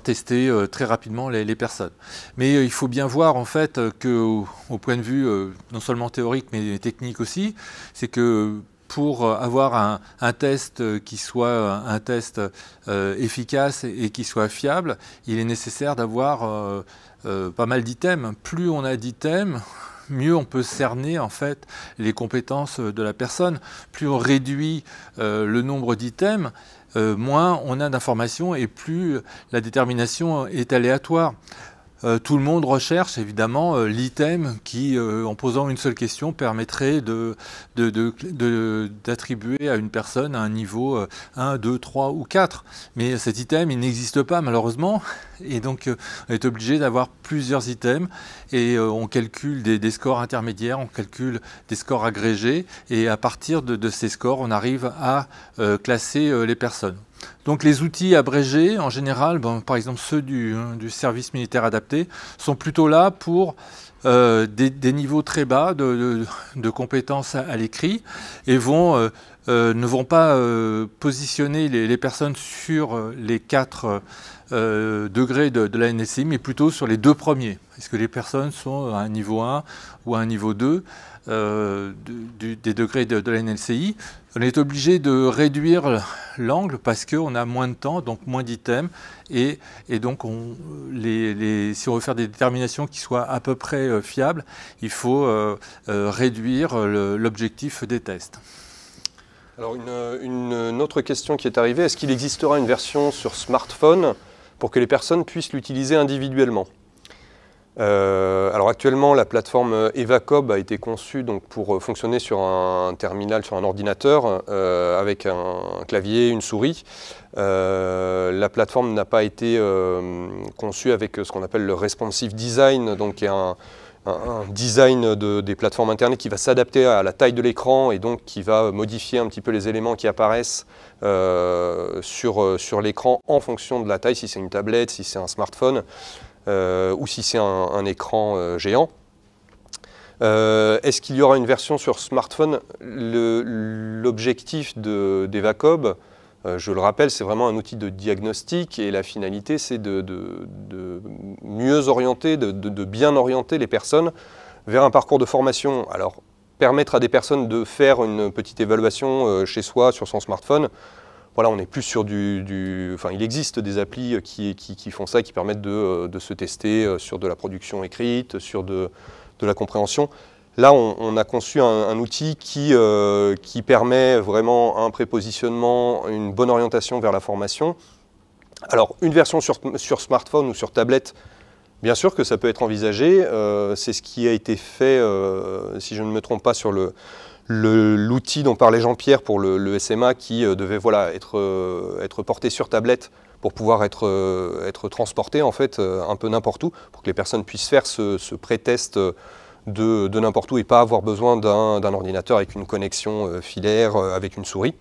tester très rapidement les personnes. Mais il faut bien voir en fait qu'au point de vue non seulement théorique mais technique aussi, c'est que pour avoir un test qui soit un test efficace et qui soit fiable, il est nécessaire d'avoir pas mal d'items. Plus on a d'items, mieux on peut cerner en fait les compétences de la personne. Plus on réduit le nombre d'items, moins on a d'informations et plus la détermination est aléatoire. Tout le monde recherche évidemment l'item qui, en posant une seule question, permettrait d'attribuer à une personne un niveau 1, 2, 3 ou 4. Mais cet item, il n'existe pas malheureusement, et donc on est obligé d'avoir plusieurs items, et on calcule des scores intermédiaires, on calcule des scores agrégés, et à partir de ces scores, on arrive à classer les personnes. Donc les outils abrégés, en général, par exemple ceux du service militaire adapté, sont plutôt là pour des niveaux très bas de compétences à l'écrit, et ne vont pas positionner les personnes sur les 4 degrés de la NSCI, mais plutôt sur les 2 premiers. Est-ce que les personnes sont à un niveau 1 ou à un niveau 2 des degrés de la NLCI? On est obligé de réduire l'angle parce qu'on a moins de temps, donc moins d'items, et donc si on veut faire des déterminations qui soient à peu près fiables, il faut réduire l'objectif des tests. Alors une autre question qui est arrivée, est-ce qu'il existera une version sur smartphone pour que les personnes puissent l'utiliser individuellement? Alors actuellement, la plateforme Evacob a été conçue donc, pour fonctionner sur un terminal, sur un ordinateur, avec un clavier, une souris. La plateforme n'a pas été conçue avec ce qu'on appelle le responsive design, donc qui est un design des plateformes Internet qui va s'adapter à la taille de l'écran et donc qui va modifier un petit peu les éléments qui apparaissent sur l'écran en fonction de la taille, si c'est une tablette, si c'est un smartphone. Ou si c'est un écran géant. Est-ce qu'il y aura une version sur smartphone? L'objectif d'Evacob, je le rappelle, c'est vraiment un outil de diagnostic et la finalité, c'est de mieux orienter, de bien orienter les personnes vers un parcours de formation. Alors, permettre à des personnes de faire une petite évaluation chez soi, sur son smartphone, voilà, on est plus sur enfin, il existe des applis qui font ça, qui permettent de se tester sur de la production écrite, sur de la compréhension. Là, on a conçu un outil qui permet vraiment un prépositionnement, une bonne orientation vers la formation. Alors, une version sur smartphone ou sur tablette, bien sûr que ça peut être envisagé. C'est ce qui a été fait, si je ne me trompe pas, sur l'outil dont parlait Jean-Pierre pour le SMA qui devait voilà, être porté sur tablette pour pouvoir être transporté en fait un peu n'importe où, pour que les personnes puissent faire ce pré-test de n'importe où et pas avoir besoin d'un ordinateur avec une connexion filaire, avec une souris.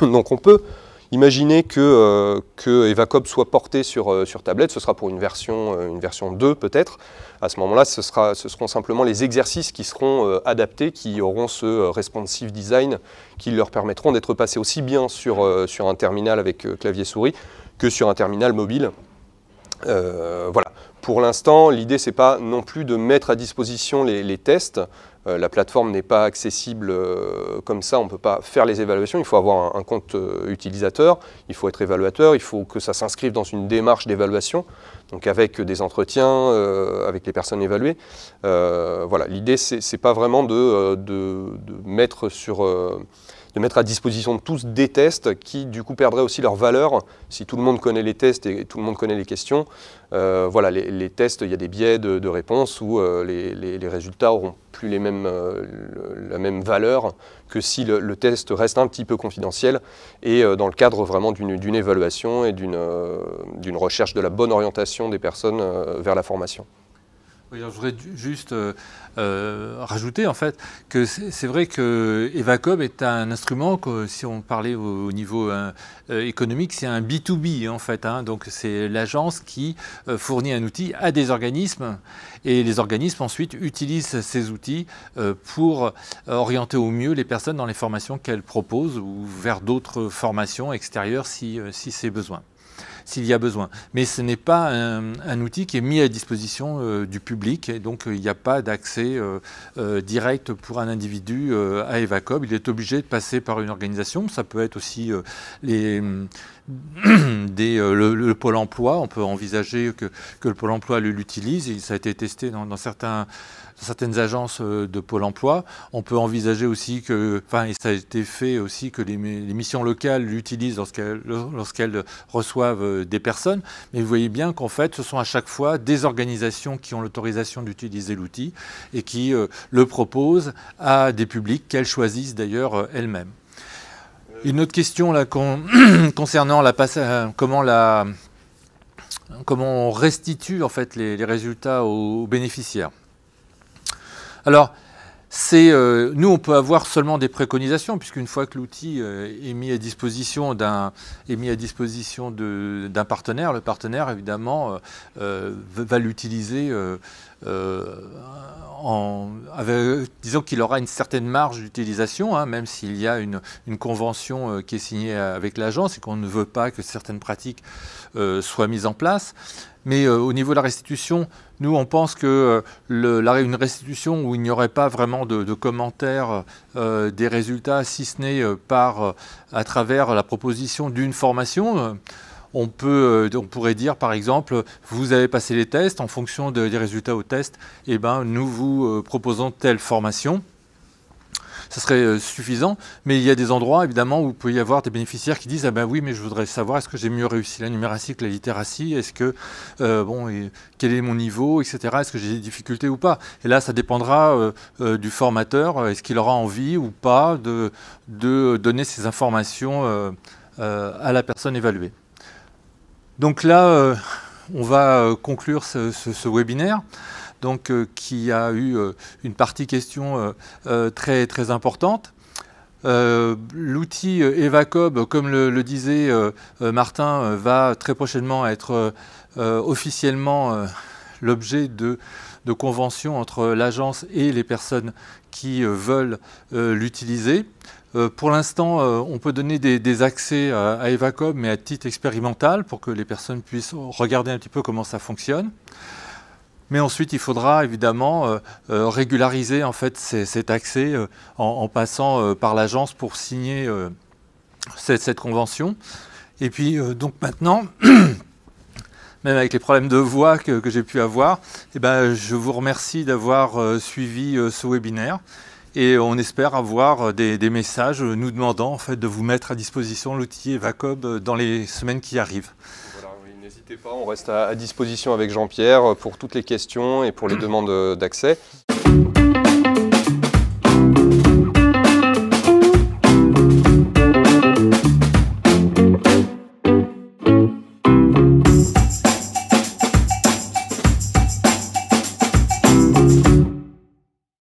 Donc Imaginez que Evacob soit porté sur tablette, ce sera pour une version 2 peut-être. À ce moment-là, ce seront simplement les exercices qui seront adaptés, qui auront ce responsive design, qui leur permettront d'être passés aussi bien sur un terminal avec clavier-souris que sur un terminal mobile. Voilà. Pour l'instant, l'idée, ce n'est pas non plus de mettre à disposition les tests. La plateforme n'est pas accessible comme ça, on ne peut pas faire les évaluations. Il faut avoir un compte utilisateur, il faut être évaluateur, il faut que ça s'inscrive dans une démarche d'évaluation, donc avec des entretiens avec les personnes évaluées. Voilà. L'idée, ce n'est pas vraiment de mettre à disposition de tous des tests qui du coup perdraient aussi leur valeur si tout le monde connaît les tests et tout le monde connaît les questions. Voilà, les tests, il y a des biais de réponse où les résultats n'auront plus la même valeur que si le test reste un petit peu confidentiel et dans le cadre vraiment d'une évaluation et d'une recherche de la bonne orientation des personnes vers la formation. Oui, je voudrais juste rajouter en fait que c'est vrai que Evacob est un instrument que, si on parlait au niveau économique, c'est un B2B en fait. Donc c'est l'agence qui fournit un outil à des organismes et les organismes ensuite utilisent ces outils pour orienter au mieux les personnes dans les formations qu'elles proposent ou vers d'autres formations extérieures si c'est besoin. S'il y a besoin. Mais ce n'est pas un outil qui est mis à disposition du public, et donc il n'y a pas d'accès direct pour un individu à Evacob. Il est obligé de passer par une organisation. Ça peut être aussi le Pôle emploi. On peut envisager que le Pôle emploi l'utilise. Ça a été testé dans certaines agences de Pôle emploi. On peut envisager aussi et ça a été fait aussi, que les missions locales l'utilisent lorsqu'elles reçoivent des personnes. Mais vous voyez bien qu'en fait, ce sont à chaque fois des organisations qui ont l'autorisation d'utiliser l'outil et qui le proposent à des publics qu'elles choisissent d'ailleurs elles-mêmes. Une autre question là, concernant comment on restitue en fait les résultats aux bénéficiaires. Alors, nous, on peut avoir seulement des préconisations, puisqu'une fois que l'outil est mis à disposition d'un partenaire, le partenaire, évidemment, va l'utiliser disons qu'il aura une certaine marge d'utilisation, même s'il y a une convention qui est signée avec l'agence et qu'on ne veut pas que certaines pratiques soient mises en place. Mais au niveau de la restitution, nous, on pense que une restitution où il n'y aurait pas vraiment de commentaires des résultats, si ce n'est à travers la proposition d'une formation, on pourrait dire, par exemple, vous avez passé les tests, en fonction des résultats aux tests, nous vous proposons telle formation. Ça serait suffisant, mais il y a des endroits, évidemment, où il peut y avoir des bénéficiaires qui disent « Ah ben oui, mais je voudrais savoir, est-ce que j'ai mieux réussi la numératie que la littératie? Est-ce que, quel est mon niveau, etc. Est-ce que j'ai des difficultés ou pas ?» Et là, ça dépendra du formateur. Est-ce qu'il aura envie ou pas de donner ces informations à la personne évaluée? Donc là, on va conclure ce webinaire. Donc, qui a eu une partie question très, très importante. L'outil Evacob, comme le disait Martin, va très prochainement être officiellement l'objet de conventions entre l'agence et les personnes qui veulent l'utiliser. Pour l'instant, on peut donner des accès à Evacob, mais à titre expérimental, pour que les personnes puissent regarder un petit peu comment ça fonctionne. Mais ensuite, il faudra évidemment régulariser en fait cet accès en passant par l'agence pour signer cette convention. Et puis, donc maintenant, même avec les problèmes de voix que j'ai pu avoir, je vous remercie d'avoir suivi ce webinaire. Et on espère avoir des messages nous demandant en fait, de vous mettre à disposition l'outil Evacob dans les semaines qui arrivent. N'hésitez pas, on reste à disposition avec Jean-Pierre pour toutes les questions et pour les demandes d'accès.